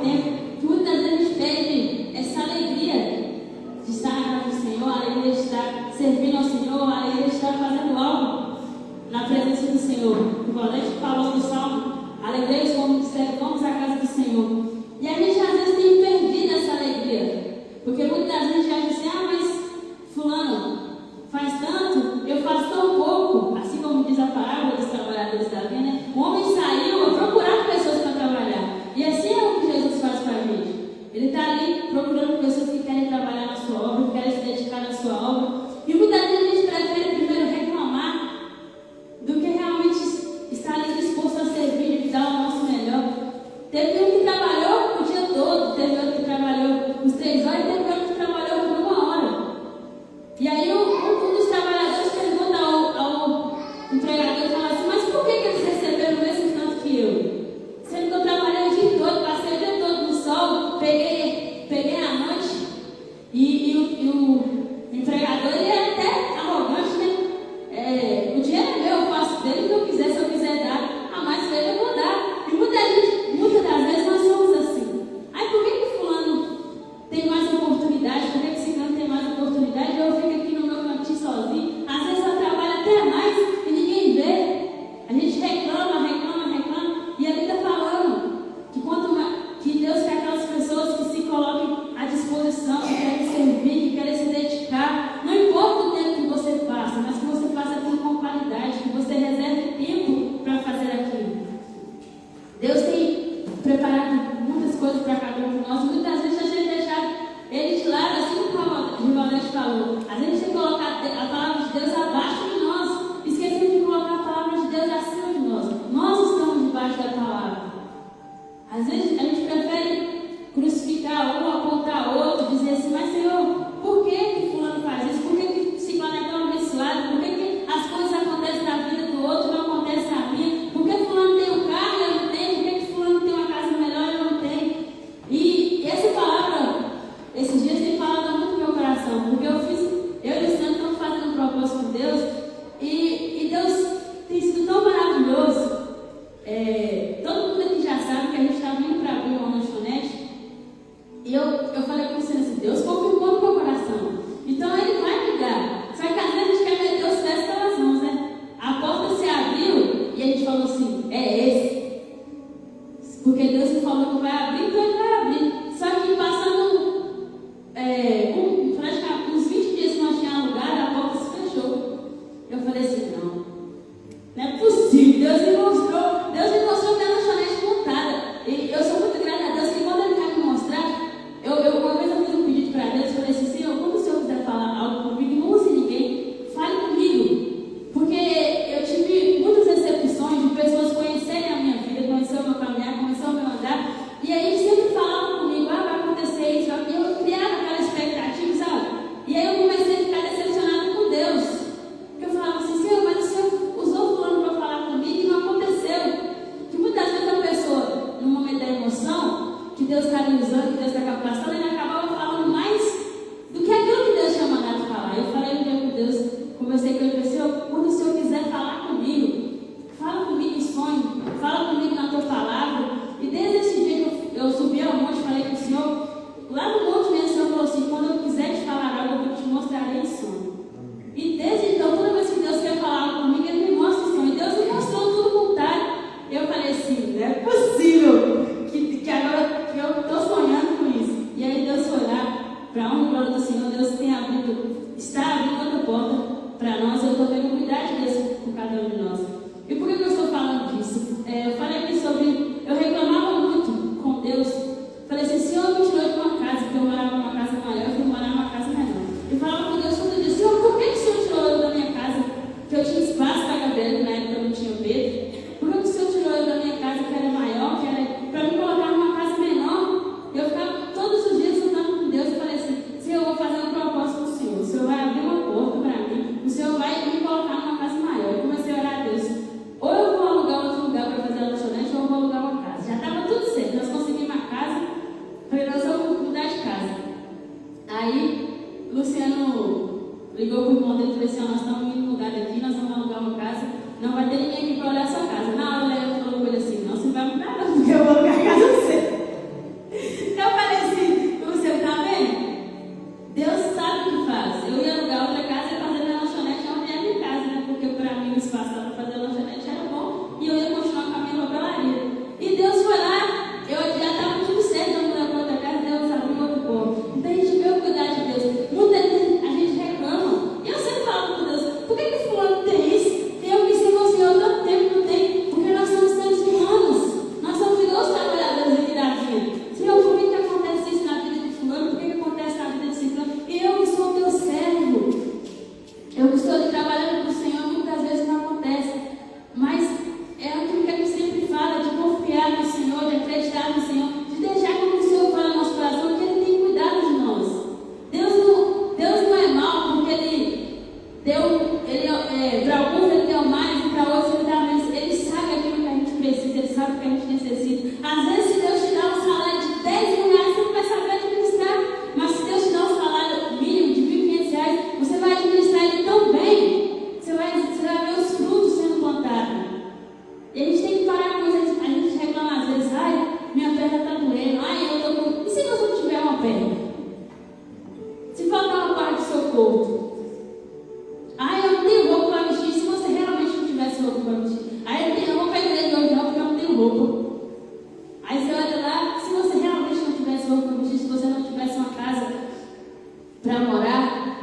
tempo, que muitas vezes a gente perde essa alegria de estar na casa do Senhor, a alegria de estar servindo ao Senhor, a alegria de estar fazendo algo na presença do Senhor. O Valente falou no Salmo, alegreis como disseram, vamos à casa do Senhor. E a gente às vezes tem perdido essa alegria, porque muitas vezes a gente diz assim, mas fulano faz tanto, eu faço tão pouco, assim como diz a parábola dos trabalhadores da vinha, né? O homem saiu a procurar pessoas para trabalhar, e assim é o que Jesus faz para a gente. Ele está ali procurando pessoas que querem trabalhar na sua obra, que querem se dedicar na sua obra, e muitas vezes a gente prefere primeiro reclamar do que realmente estar ali disposto a servir e dar o nosso melhor. Teve um que trabalhou o dia todo, teve outro que trabalhou os 3 horas, e teve outro que trabalhou por 1 hora. E aí um dos trabalhadores pergunta ao empregador e fala assim, mas por que eles receberam o mesmo tanto que eu? Sendo que eu trabalhei o dia todo, passei o dia todo no sol, peguei a noite, e o empregador ele é até arrogante, né? O dinheiro é meu, eu faço dele o que eu quiser, se eu quiser dar a mais que ele eu vou dar. E muitas das vezes nós somos assim. Aí por que fulano tem mais oportunidade? Por que ciclano tem mais oportunidade? Eu fico aqui no meu cantinho sozinho. Às vezes eu trabalho até mais e ninguém vê. A gente reclama. E ele está falando que Deus quer aquelas pessoas que se coloquem à disposição, que querem servir, que querem se dedicar. Não importa o tempo que você faça, mas que você faça aquilo com qualidade, que você reserve tempo para fazer aquilo. Deus tem preparado muitas coisas para cada um de nós. Muitas vezes a gente tem deixado Ele de lado, assim como o Rivalete falou. Às vezes a gente tem colocado a palavra de Deus abaixo de nós. Esquecemos de colocar a palavra de Deus acima de nós. Nós estamos debaixo da palavra. Às vezes a gente prefere crucificar um, apontar outro, dizer assim, mas Senhor, por que fulano faz isso? Por que ciclano é tão abençoado? Por que as coisas acontecem na vida do outro e não acontecem na minha? Por que fulano tem um carro e eu não tenho? Por que fulano tem uma casa melhor e eu não tenho? E essa palavra, esses dias tem falado muito no meu coração, porque eu e o Senhor estamos fazendo um propósito com Deus, e Deus tem sido tão maravilhoso. Todo mundo aqui já sabe que a gente está vindo para abrir uma lanchonete, e eu falei com o Senhor assim, Deus confirmou no meu coração, então Ele vai me dar. Só que às vezes a gente quer meter os pés pelas mãos, né? A porta se abriu e a gente falou assim, é esse. Porque Deus me falou que vai abrir, então Ele vai abrir. Só que passando praticamente uns 20 dias que nós tínhamos alugado, a porta se fechou. Eu falei assim, não é possível. Deus me mostrou minha lanchonete montada. E eu sou muito grata a Deus que quando Ele quer me mostrar, uma vez eu fiz um pedido para Deus, falei assim, Senhor, quando o Senhor quiser falar algo comigo, não use ninguém, fale comigo. Porque eu tive muitas recepções de pessoas conhecerem a minha vida, conhecer o meu caminhar, conhecer o meu andar, e aí eles sempre falavam comigo, vai acontecer isso, e eu criava aquela expectativa, sabe? E aí eu comecei a ficar decepcionada com Deus. Porque eu falava assim, Senhor, mas o Senhor usou fulano para falar comigo e não aconteceu. Que muitas vezes a pessoa, no momento da emoção, que Deus está me usando, que Deus está capacitando, ele acabava falando mais do que aquilo que Deus tinha mandado falar. Eu falei um dia com Deus, conversei com ele, falei, Senhor, quando o Senhor quiser falar comigo, fala comigo em sonho, fala comigo na tua palavra. E desde esse dia que eu subi ao monte, falei com o Senhor, lá no monte mesmo, o Senhor falou assim, quando eu quiser te falar algo, eu te mostrarei em sonho. E desde então, toda vez que Deus quer falar algo comigo, Ele me mostra em sonho. E Deus me mostrou tudo o contrário. Eu falei assim, não é possível que agora que eu estou sonhando com isso. E aí Deus esperar no Senhor, de deixar com que o Senhor fale no nosso coração, que Ele tem cuidado de nós. Deus não é mau, porque Ele deu, para alguns Ele deu mais, e para outros Ele dá menos. Ele sabe aquilo que a gente precisa, Ele sabe o que a gente necessita. Às vezes, se Deus te dá um salário de 10 mil reais, você não vai saber administrar. Mas se Deus te dá um salário mínimo de 1.500 reais, você vai administrar ele tão bem, você vai ver os frutos sendo plantados. E a gente tem que parar com isso. A gente reclama às vezes, ai, minha perna está doendo, ai, eu estou com... E se você não tiver uma perna? Se faltar uma parte do seu corpo? Ai, eu não tenho roupa para vestir. Se você realmente não tivesse roupa para vestir? Ai, eu vou para a igreja hoje não, porque eu não tenho roupa. Aí você olha lá, se você realmente não tivesse roupa para vestir, se você não tivesse uma casa para morar,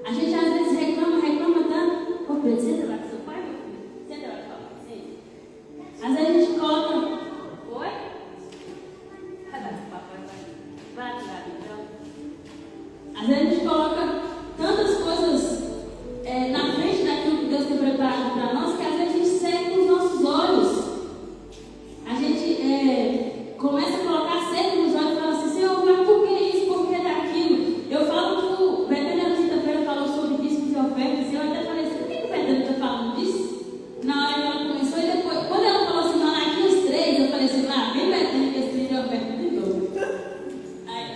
a gente às vezes reclama tanto. Ô Pedro, senta lá com seu pai, meu filho. Senta lá com seu pai. Às vezes a gente coloca. Oi? Vai lá, então. Às vezes a gente coloca tantas coisas na frente daquilo que Deus tem preparado para nós, que às vezes a gente segue com os nossos olhos. A gente começa a colocar cerco nos olhos e fala assim, Senhor, mas por que isso? Por que daquilo? Eu falo que o Betânia na quinta-feira falou sobre dízimos e ofertas, e eu até falei assim, por que o Betânia está falando disso? Na hora que ela começou, e depois, quando ela falou assim, Malaquias 3, eu falei assim, vem Betânia, que esse trem de oferta de novo.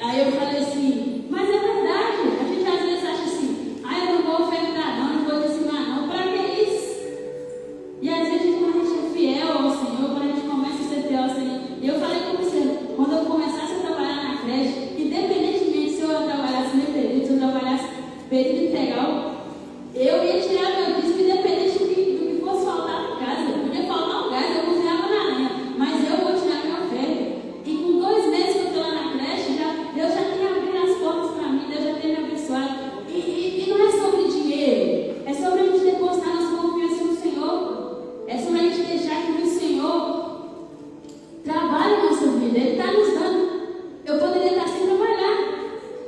Aí eu falei assim, mas é verdade, a gente às vezes acha assim, eu não vou ofertar não vou dizimar não, pra que isso? E às vezes quando a gente é fiel ao Senhor, quando a gente começa a ser fiel ao Senhor, eu falei com você, quando eu começasse a trabalhar na creche, independentemente se eu trabalhasse meio período, se eu trabalhasse período integral, eu ia tirar meu dízimo independente do que fosse faltar na casa. Podia faltar um gás, eu cozinhava na lenha, mas eu vou tirar minha oferta. E com 2 meses que eu estou lá na creche, Deus já tem abrido as portas para mim, Deus já tem me abençoado. E não é sobre dinheiro, é sobre a gente depositar nossa confiança no Senhor. É sobre a gente deixar que o Senhor trabalhe na nossa vida. Ele está nos dando. Eu poderia estar sem trabalhar,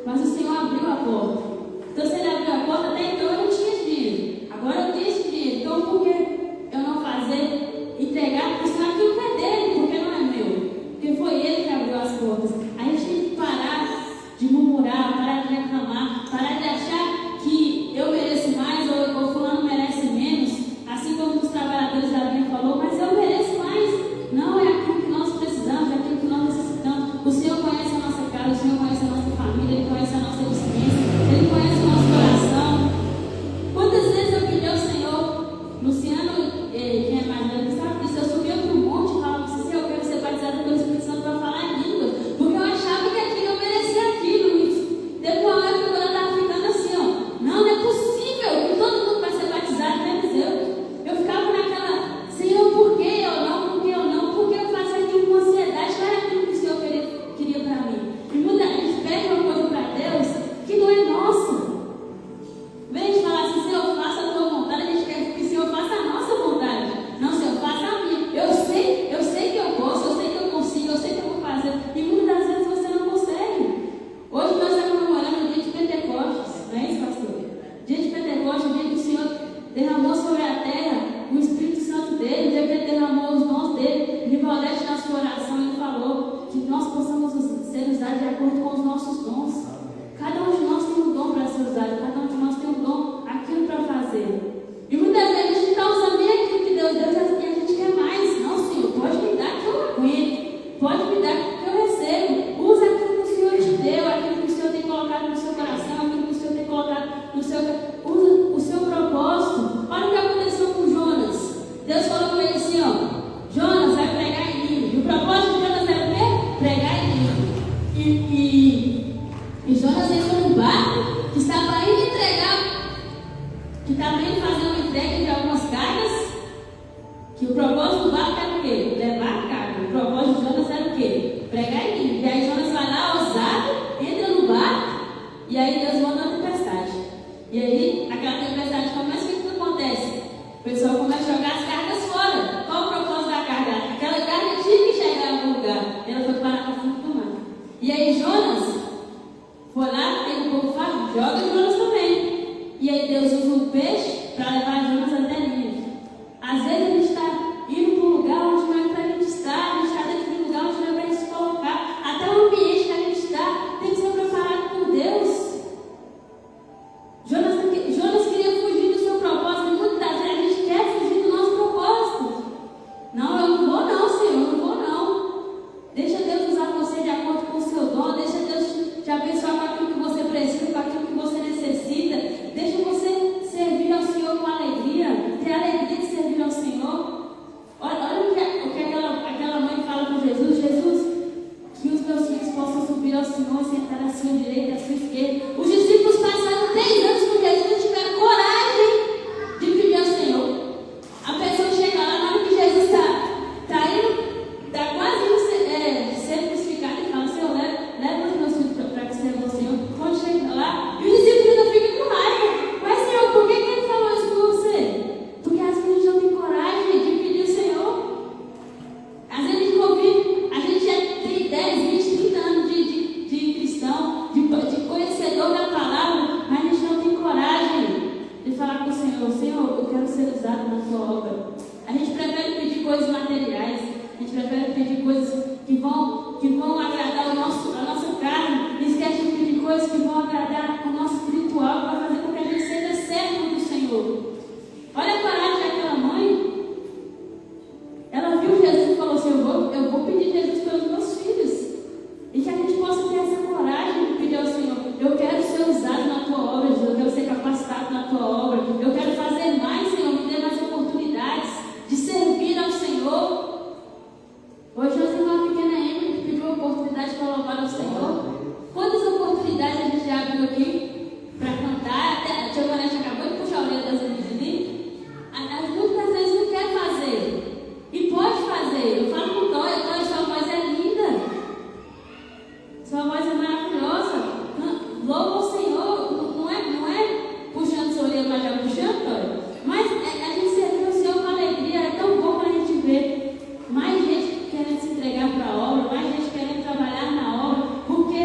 mas o Senhor abriu a porta. Então, se Ele abriu a porta, até então eu não tinha dinheiro. Agora eu tenho esse dinheiro. Então, por que eu não fazer, entregar para o Senhor aquilo que é dele, porque não é meu? Porque foi Ele que abriu as portas. A gente tem que parar de murmurar, parar de reclamar, parar de achar que eu mereço mais ou fulano merece menos, assim como os trabalhadores da Bíblia falou, mas eu mereço mais. Não é aquilo que nós precisamos, é aquilo que nós necessitamos. O Senhor conhece a nossa casa, o Senhor conhece a nossa família, Ele conhece a nossa existência, Ele conhece o nosso coração. Quantas vezes eu pedi ao Senhor, Luciano, quem é mais velho, sabe disso, eu subia para o monte e falava assim, Senhor, eu quero ser batizado pelo Espírito Santo para falar em línguas, porque eu achava que aquilo eu merecia aquilo. Teve uma hora que eu estava ficando assim, não é possível que todo mundo vai ser batizado, menos eu. Eu ficava naquela, Senhor, por que eu não? Por que eu não? Por que eu faço aquilo com ansiedade? Não era aquilo que o Senhor queria para mim. E muita gente pede uma coisa para Deus que não é nossa. Vem de falar assim, Senhor, faça a tua vontade, a gente quer que o Senhor faça a nossa vontade. Não, Senhor, faça a minha. Eu sei que eu posso, eu sei que eu consigo, eu sei que eu vou fazer. E muitas das vezes você não consegue. Hoje nós estamos comemorando o dia de Pentecostes, não é isso, pastor? Dia de Pentecostes, o dia que o Senhor derramou sobre a terra o Espírito Santo dele, o dia que Ele derramou os dons dele. E Valdete, na sua oração, ele falou que nós possamos ser usados de acordo com os nossos dons. Cada um de nós tem um dom para ser usado, cada um de nós tem um dom, aquilo para fazer. E muitas vezes a gente está usando nem aquilo que Deus deu e a gente quer mais. Não, Senhor, pode me dar que eu aguento, pode me dar que eu recebo. Usa aquilo que o Senhor te deu, aquilo que o Senhor tem colocado no seu coração, aquilo que o Senhor tem colocado no seu... Usa o seu propósito. Olha o que aconteceu com Jonas. Deus falou com ele assim, Jonas vai pregar em mim. E o propósito de Jonas era o quê? Pregar em mim. E Jonas entrou no barco que estava indo entregar, que estava indo fazer uma entrega de algumas cargas, que o propósito do barco era o quê? Levar a carga. O propósito de Jonas era o quê? Pregar em mim. E aí Jonas vai lá, ousado, entra no barco, e aí Deus manda uma tempestade. E aí, aquela tempestade começa, o que acontece? O pessoal começa a jogar as cargas fora. Qual o propósito da carga? Aquela carga tinha que chegar em algum lugar. Ela foi parar no fundo do mar. E aí Jonas foi lá, tem um povo fala, joga Jonas também. E aí Deus usa um peixe para levar Jonas até Nínive. Às vezes a gente está indo para um lugar onde não é para a gente estar, a gente está dentro de um lugar onde não é para sua direita e à sua esquerda. Os discípulos passaram 3 anos com Jesus e tiveram coragem de pedir ao Senhor. A pessoa chega lá, na hora que Jesus está quase sendo crucificado, e fala: Senhor, leva os meus filhos para que servam ao Senhor. Quando chega lá, e os discípulos ainda ficam com raiva. Mas, Senhor, por que ele falou isso com você? Porque às vezes a gente não tem coragem de pedir ao Senhor. Às vezes a gente convive, a gente já tem 10, 20, 30 anos de cristão, de conhecedor da palavra, mas a gente não tem coragem de falar com o Senhor: Senhor, eu quero ser usado na tua obra. A gente prefere pedir coisas materiais, a gente prefere pedir coisas que vão agradar a nossa carne, e esquece de pedir coisas que vão agradar o nosso espiritual, que vai fazer com que a gente seja servo do Senhor. Olha a coragem daquela mãe. Ela viu Jesus e falou assim: eu vou pedir Jesus pelos meus filhos. E que a gente possa ter essa coragem de pedir ao Senhor: eu quero ser usado na tua obra, Jesus. Eu quero ser capacitado na tua obra. Eu quero fazer mais, Senhor. Me dê mais oportunidades de servir ao Senhor. Hoje nós temos uma pequena Emily que pediu a oportunidade para louvar ao Senhor. Quantas oportunidades a gente já abriu aqui para cantar? Até a Tia Vanessa acabou de puxar a orelha das amigas ali. Muitas vezes não quer fazer. E pode fazer. Eu falo com o Tóia, sua voz é linda. Sua voz é maravilhosa. Louva o Senhor. Não é puxando sua orelha, mas já puxando, Tóia. Mas a gente servir o Senhor com alegria. É tão bom para a gente ver mais gente querendo se entregar para a obra, mais gente querendo trabalhar na obra, porque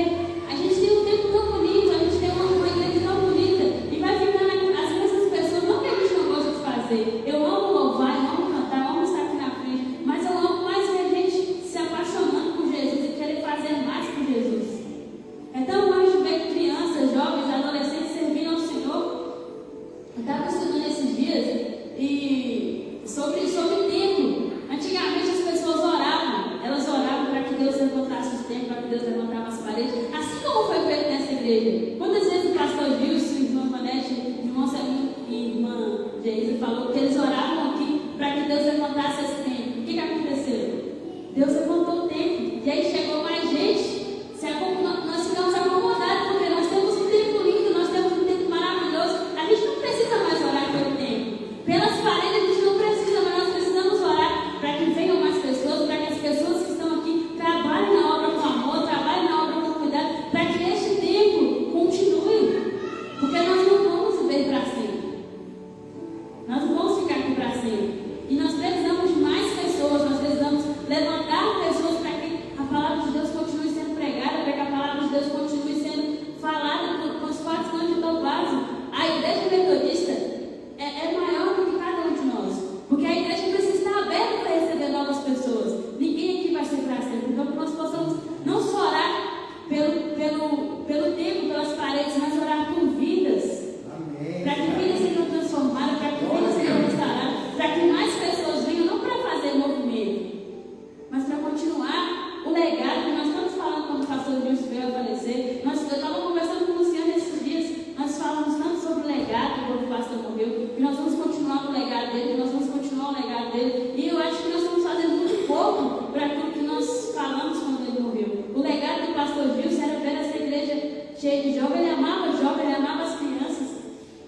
a gente tem um tempo tão bonito, a gente tem uma igreja tão bonita, e vai ficando às vezes as pessoas, não que a gente não gosta de fazer. Eu amo louvar, eu amo cantar, eu amo estar aqui na frente, mas eu amo mais ver a gente se apaixonando por Jesus e querer fazer mais por Jesus. É tão bom a gente ver crianças, jovens, adolescentes servindo ao Senhor. Eu estava estudando esses dias e sobre tempo. Antigamente as pessoas oravam, elas oravam para que Deus levantasse os templos, para que Deus levantasse as paredes, assim como foi feito nessa igreja. Quantas vezes o pastor Gilson, irmã Vanete, irmã Salim e irmã Geisa falou que eles oravam aqui para que Deus levantasse esse templo? O que aconteceu? Deus levantou o templo, e aí chegou mais gente. Nós ficamos acomodados, porque nós temos um templo lindo, nós temos um templo maravilhoso. A gente não precisa mais orar pelo templo. Pelas paredes a gente não precisa, mas nós precisamos orar para que venham mais pessoas, para que as pessoas que estão aqui trabalhem na obra com amor, trabalhem na obra com cuidado, para que este tempo continue. Porque nós não vamos viver para sempre. Nós não vamos ficar aqui para sempre. E nós precisamos de mais pessoas, nós precisamos levantar pessoas para que a palavra de Deus continue sendo pregada, para que a palavra de Deus continue sendo falada com os 4 cantos do vaso. A igreja metodista é maior do que cada um de nós, porque a igreja precisa estar aberta para receber novas pessoas. Ninguém aqui vai ser para sempre. Então, que nós possamos não só orar pelo tempo, pelas paredes, mas orar por vidas. Para que vidas sejam transformadas, para que vidas sejam restauradas, para que mais pessoas venham, não para fazer movimento, mas para continuar o legado que nós estamos falando quando o pastor Gilson veio a falecer. Eu estava conversando com o Luciano esses dias, nós falamos tanto sobre o legado quando o pastor morreu, que nós vamos continuar o legado dele, que nós vamos continuar o legado dele, e eu acho que nós estamos fazendo muito pouco para aquilo que nós falamos quando ele morreu. O legado do pastor Gilson era ver essa igreja cheia de jovens, ele amava as crianças,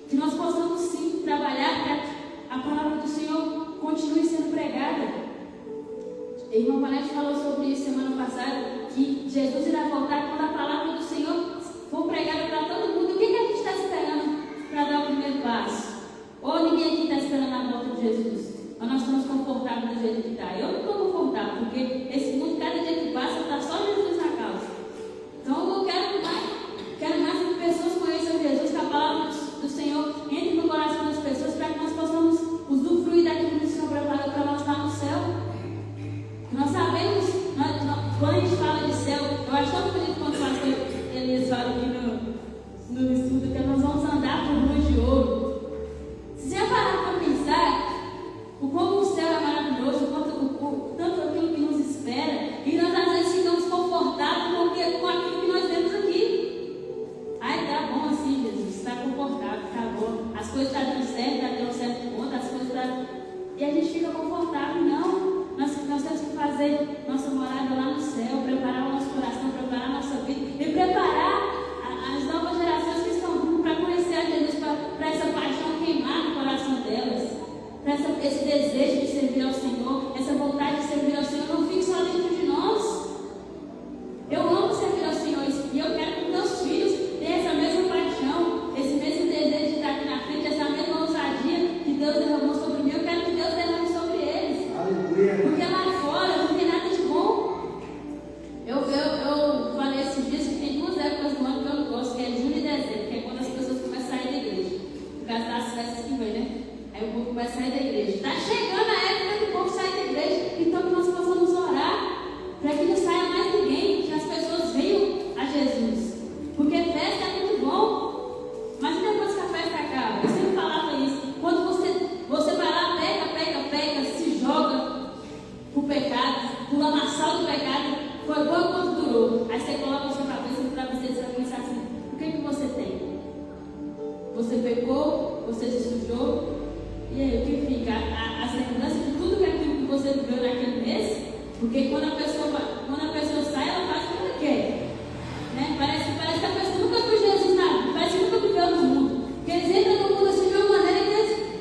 que nós possamos sim trabalhar para que a palavra do Senhor continue sendo pregada. A irmã Vanessa falou sobre isso semana passada, que Jesus irá voltar quando a palavra do Senhor for pregada para todo mundo. O que a gente está esperando para dar o primeiro passo? Ou ninguém aqui está esperando a volta de Jesus? Ou nós estamos confortáveis do jeito que está? Eu não estou confortável, porque esse mundo, cada dia que passa, está só Jesus na causa. Então eu quero mais que pessoas conheçam Jesus, que a palavra do Senhor entre no coração das pessoas, para que nós possamos usufruir daquilo que o Senhor preparou para nós estar no céu. Nós sabemos, quando a gente fala de céu, eu acho tão bonito quando você se sujou. E aí, o que fica? As lembranças de tudo aquilo que você viveu naquele mês? Porque quando a pessoa sai, ela faz o que ela quer. Né? Parece que a pessoa nunca viu Jesus na vida, parece que nunca viveu no mundo. Porque eles entram no mundo assim de uma maneira que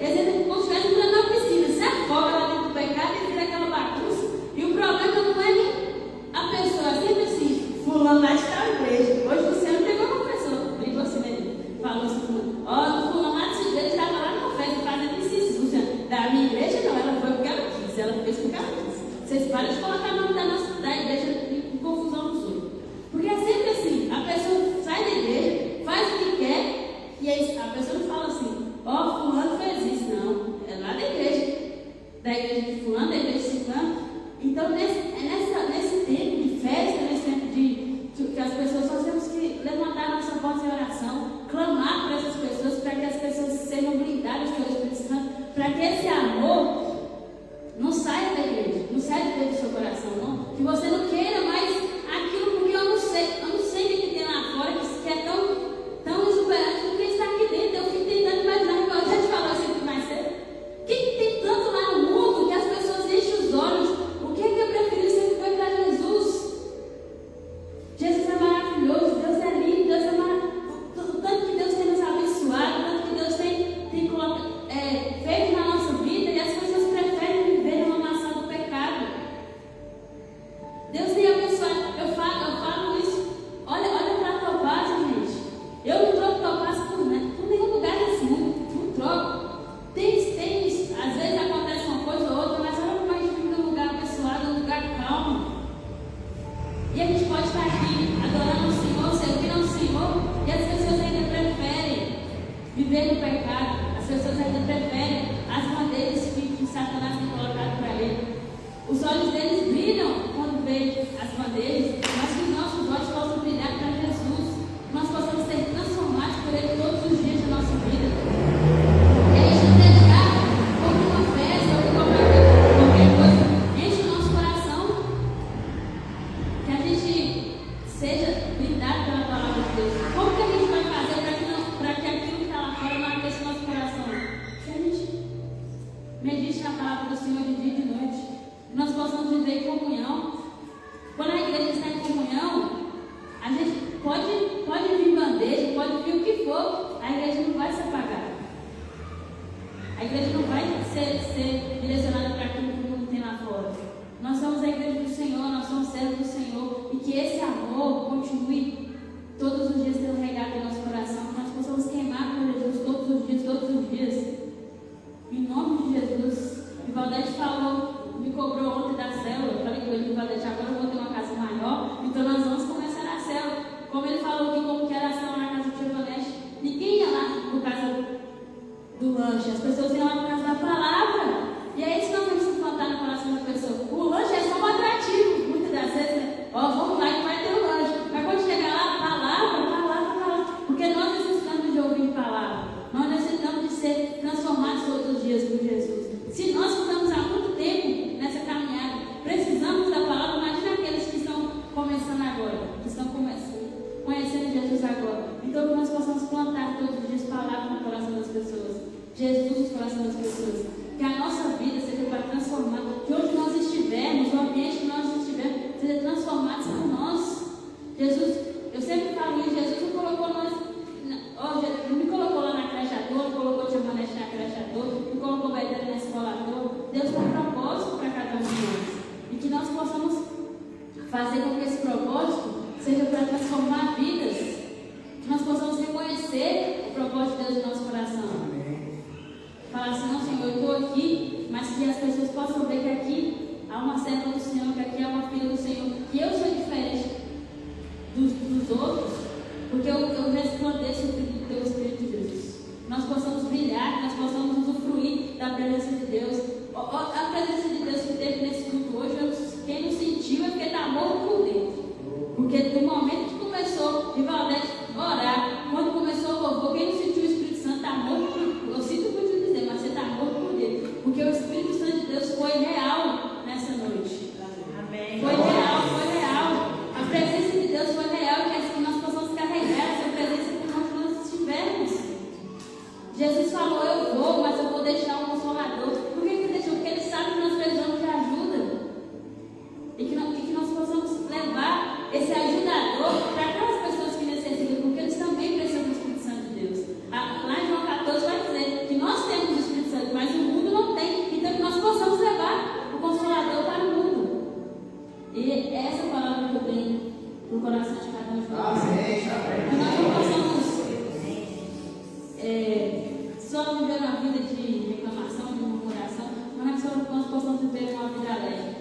eles entram como se estivessem entrando na piscina, se afoga lá dentro do pecado e vira aquela bagunça. E o problema não é nem a pessoa, é sempre assim, fulano lá está na igreja. Hoje o Luciano pegou uma pessoa, brigou assim nele, falou assim, ó, fulano lá desse igreja estava lá na festa fazendo isso, Luciano. Da minha igreja não, ela foi porque ela quis, ela fez porque ela quis. Vocês param de colocar o nome da igreja em confusão nos outros. Porque é sempre assim, a pessoa sai da igreja, faz o que quer, e aí a pessoa não fala assim, ó, fulano fez isso, não, é lá da igreja de fulano, da igreja de ciclano. Então, nesse tempo de festa, nesse tempo que as pessoas só temos que levantar a nossa voz em oração, clamar por essas pessoas, para que as pessoas sejam blindadas pelo Espírito Santo, para que esse amor não saia da igreja, não saia de dentro do seu coração, não. Que você não queira mais aquilo, porque eu não sei o que tem lá fora, que é tão exuberante do que está aqui dentro. Eu fico tentando imaginar, igual eu já te falei assim mais cedo. O que tem tanto lá no mundo que as pessoas enchem os olhos? O que é preferível sempre foi para Jesus? Jesus é maravilhoso, Deus é lindo, Deus é maravilhoso. O tanto que Deus tem nos abençoado, o tanto que Deus tem feito na nossa vida, e as pessoas preferem viver uma maçã do pecado. Deus tem abençoado. Eu falo isso. Olha para a topázia, gente. Eu não troco topázia por nenhum lugar desse mundo. Não troco. Às vezes acontece uma coisa ou outra, mas olha como a gente vive num lugar abençoado, num lugar calmo. E a gente pode estar aqui adorando o Senhor, servindo ao Senhor, e as pessoas ainda preferem viver no pecado. As pessoas ainda preferem as bandeiras que Satanás tem colocado para ele. Os olhos deles brilham quando veem as bandeiras, mas que os nossos olhos possam brilhar para Jesus. Nós possamos ser transformados por Ele todos os dias da nossa vida. E a gente dedicar como uma festa, ou qualquer coisa, enche o nosso coração. Que a gente seja blindado pela palavra de Deus. Como que a gente vai fazer para que aquilo que está lá fora não aqueça o nosso coração? Que a gente medite na palavra do Senhor de dia e de noite. Que nós possamos viver em comunhão. Quando a igreja está em comunhão, a gente pode vir bandeja, pode vir o que for, a igreja não vai se apagar. A igreja não vai ser direcionada para aquilo que o mundo tem lá fora. Nós somos a igreja do Senhor, nós somos servos do Senhor, e que esse amor continue todos os dias sendo regado em nosso coração, que nós possamos queimar por Jesus todos os dias. Em nome de Jesus. O Valdete falou, me cobrou ontem da célula. Eu falei com ele, Valdete, agora eu vou ter uma casa maior, então nós vamos começar a célula. Como ele falou que como que era a célula na casa do Tio Valdete, ninguém ia lá por causa do lanche, as pessoas iam lá por causa da palavra. E é isso que nós temos que plantar no coração da pessoa. O lanche é só um atrativo, muitas das vezes, né? Ó, vamos lá que vai ter o lanche. Mas quando chegar lá, palavra. Porque nós necessitamos de ouvir palavra. Nós necessitamos de ser transformados todos os dias por Jesus. Se nós estamos há muito tempo nessa caminhada, precisamos da palavra. Imagina aqueles que estão começando agora, que estão conhecendo Jesus agora. Então que nós possamos plantar todos os dias palavra no coração das pessoas, Jesus no coração das pessoas. Que a nossa vida seja para transformar, que onde nós estivermos, o ambiente que nós estivermos, seja transformado por nós. Jesus, eu sempre falo isso, Jesus não colocou nós, não me colocou lá na creche à toa, não colocou Tia Manete na creche à toa, não colocou o Betânia na escola à toa. Deus tem um propósito para cada um de nós. E que nós possamos fazer com que esse propósito seja para transformar vidas. Que nós possamos reconhecer o propósito de Deus no nosso coração. Falar assim, não, Senhor, eu estou aqui, mas que as pessoas possam ver que aqui há uma serva do Senhor, que aqui há uma filha do Senhor, que eu sou diferente dos outros, porque eu resplandeço o teu Espírito de Deus. Nós possamos brilhar, que nós possamos usufruir da presença de Deus. A presença de Deus que teve nesse culto hoje, quem não sentiu é porque está morto por dentro. Porque do momento que começou, Valdete orar, quando começou o louvor, quem não sentiu o Espírito Santo está morto por dentro. Eu sinto muito dizer, mas você está morto por dentro. Porque o Espírito Santo de Deus foi real nessa noite. Amém. Foi é essa palavra que eu tenho no coração de cada um de nós. Amém. Que nós não possamos só viver uma vida de reclamação, de murmuração, mas nós possamos viver uma vida alegre.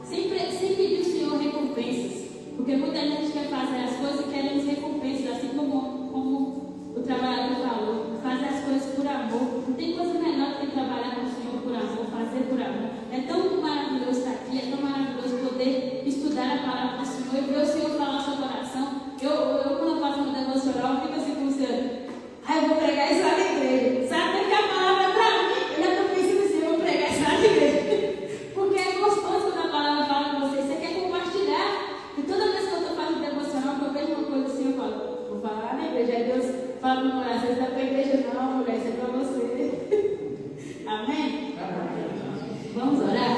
Sem pedir ao Senhor recompensas, porque muita gente quer fazer as coisas e queremos recompensas, assim como o trabalhador falou, fazer as coisas por amor. Não tem coisa melhor do que trabalhar com o Senhor por amor, fazer por amor. É tão maravilhoso estar aqui, é tão maravilhoso poder estudar a palavra do Senhor e ver o Senhor falar no seu coração. Eu quando eu faço um devocional, eu fico assim com o Senhor. Eu vou pregar isso lá na igreja. Sabe que a palavra é para mim? Eu já estou pensando assim, eu vou pregar isso lá na igreja. Porque é gostoso quando a palavra fala com você. Você quer compartilhar. E toda vez que eu estou fazendo devocional, que eu vejo uma coisa assim, eu falo, vou falar lá na igreja. Aí Deus fala no meu coração, isso não é para a igreja não, mulher, isso é para você. Amém? Vamos orar?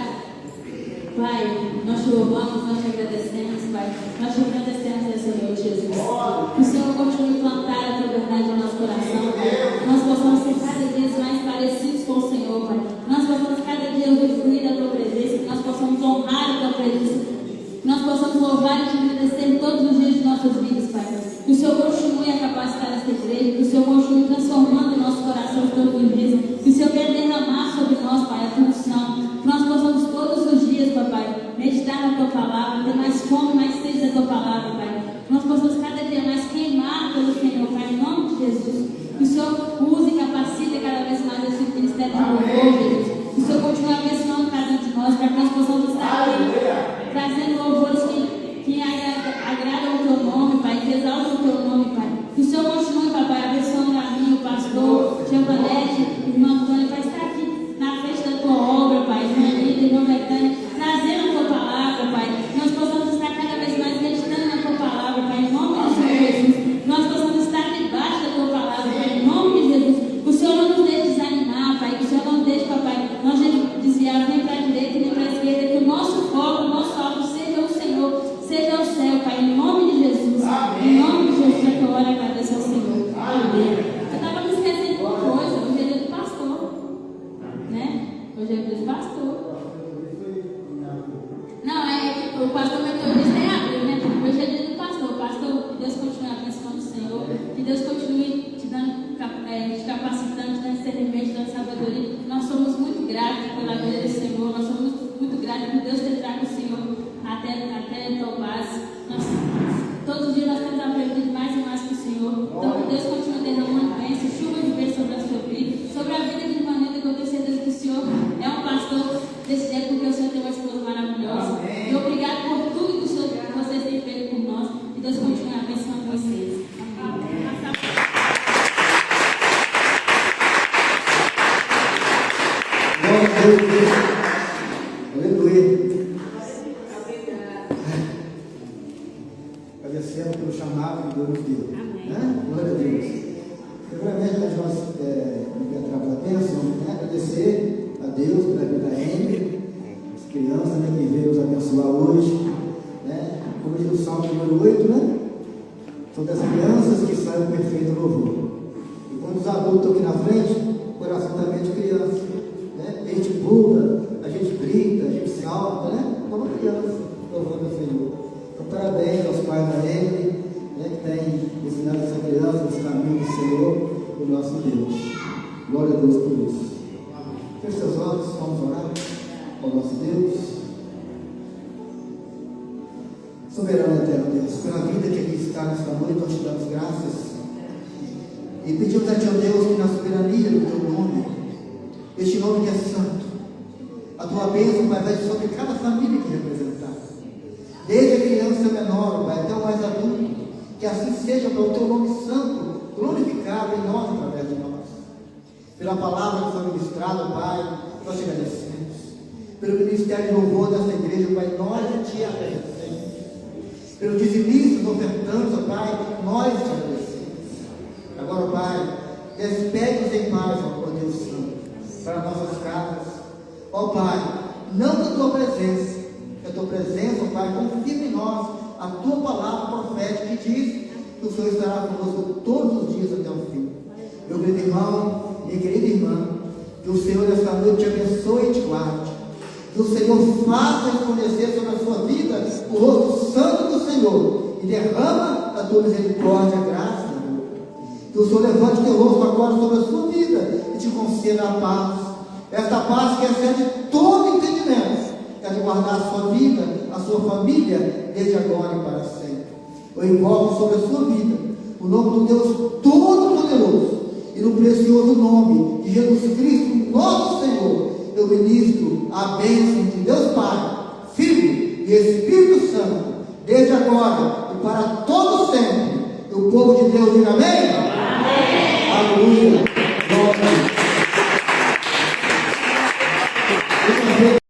Pai, nós te louvamos, nós te agradecemos, Pai. Nós te agradecemos nessa noite, Jesus. Que o Senhor continue a plantar a tua verdade no nosso coração, Pai. Nós possamos ser cada dia mais parecidos com o Senhor, Pai. Nós possamos cada dia usufruir da tua presença, que nós possamos honrar a tua presença, que nós possamos louvar e te agradecer todos os dias de nossas vidas, Pai. Que o Senhor continue a capacitar esta igreja, que o Senhor continue transformando o nosso coração todos os dias, que o Senhor quer derramar sobre nós, Pai, a tua unção, que nós possamos todos os dias, Papai, meditar na tua palavra, ter mais fome, mais sede da tua palavra, Pai. Que nós possamos cada dia mais queimar pelo Senhor, Pai, em nome de Jesus. Que o Senhor use e capacite cada vez mais esse ministério de louvor, Jesus. Que o Senhor continue abençoando cada um de nós, para que nós possamos estar aqui trazendo louvores que agradam o teu nome, Pai, que exaltam o teu nome, Pai. Que o Senhor continue, Papai, abençoando a mim, o pastor, Tia Vanete, irmã Antônia, para estar aqui na frente da tua obra, Pai, irmã Anitta, irmã Betânia, trazendo a tua palavra, Pai. Que nós possamos estar cada vez mais meditando na tua palavra, Pai, em nome do Senhor Jesus. Que nós possamos estar debaixo da tua palavra, Pai, em nome de Jesus. Que o Senhor não nos deixe desanimar, Pai. Que o Senhor não nos deixe, Papai, nós desviar nem para a direita nem para a esquerda. Que o nosso foco, o nosso alvo seja o Senhor, seja o céu, Pai, em nome de Jesus. Em nome de Jesus, é que eu oro e agradeço ao Senhor. Amém. Eu estava me esquecendo de uma coisa, hoje é dia do pastor, né? Hoje é dia do pastor. Não, o pastor metodista é abril, né? Hoje é dia do pastor. Pastor, que Deus continue abençoando o Senhor, que Deus continue te dando, te capacitando, te dando discernimento, te dando sabedoria. Nós somos muito gratos pela vida do Senhor, nós somos muito gratos por Deus ter trago o Senhor até Tomás. Todos os dias nós temos aprendido mais e mais com o Senhor. Então, que Deus continue derramando bênção, chuva de bênção sobre a sua vida, sobre a vida de maneira que eu tenho certeza que o Senhor é um pastor desse tempo, porque o Senhor tem uma esposa maravilhosa. E obrigado por tudo que vocês têm feito por nós. E Deus continue abençoando vocês. Amém. Aleluia. Agradecemos pelo chamado que Deus nos deu. Né? Glória a Deus. Primeiramente, nós entregamos a bênção, né? Agradecer a Deus pela vida da Henry, as crianças, né, que veio nos abençoar hoje. Né? Como diz o Salmo número 8, né? São das crianças que saem perfeito louvor. E quando os adultos estão aqui na frente, o coração também é de criança. Né? A gente pula, a gente grita, a gente salta, né? Como criança, louvando o Senhor. Então, parabéns aos pais da Henry, né, que têm ensinado essa criança nos caminhos do Senhor, o nosso Deus. Glória a Deus por isso. Feche seus olhos, vamos orar ao nosso Deus. Soberano e eterno Deus, pela vida que aqui está nesta noite, nós te damos graças e pedimos a ti, ó Deus, que na soberania do teu nome, este nome que é santo, a tua bênção, Pai, vai sobre cada família que representar, desde a criança menor, Pai, até o mais adulto, que assim seja para o teu nome santo glorificado em nós, através de nós. Pela palavra que foi ministrada, Pai, nós te agradecemos. Pelo ministério de louvor dessa igreja, Pai, nós te agradecemos. Pelo dizimista, ofertantes, Pai, nós te agradecemos. Agora, Pai, despede-nos em paz, ó Deus Santo, para nossas casas. Ó Pai, não da tua presença, que a tua presença, ó Pai, confirma em nós a tua palavra profética que diz que o Senhor estará conosco todos os dias até o fim. Meu querido irmão, minha querida irmã, que o Senhor nesta noite te abençoe e te guarde. Que o Senhor faça resplandecer sobre a sua vida o rosto santo do Senhor e derrama a tua misericórdia, graça. Que o Senhor levante teu rosto agora sobre a sua vida e te conceda a paz. Esta paz que excede todo entendimento, que é de guardar a sua vida, a sua família, desde agora e para sempre. Eu invoco sobre a sua vida o nome do Deus Todo-Poderoso e no precioso nome de Jesus Cristo, nosso Senhor, eu ministro a bênção de Deus Pai, Filho e Espírito Santo, desde agora e para todo sempre. E o povo de Deus diga amém? Amém. Aleluia. Glória a Deus.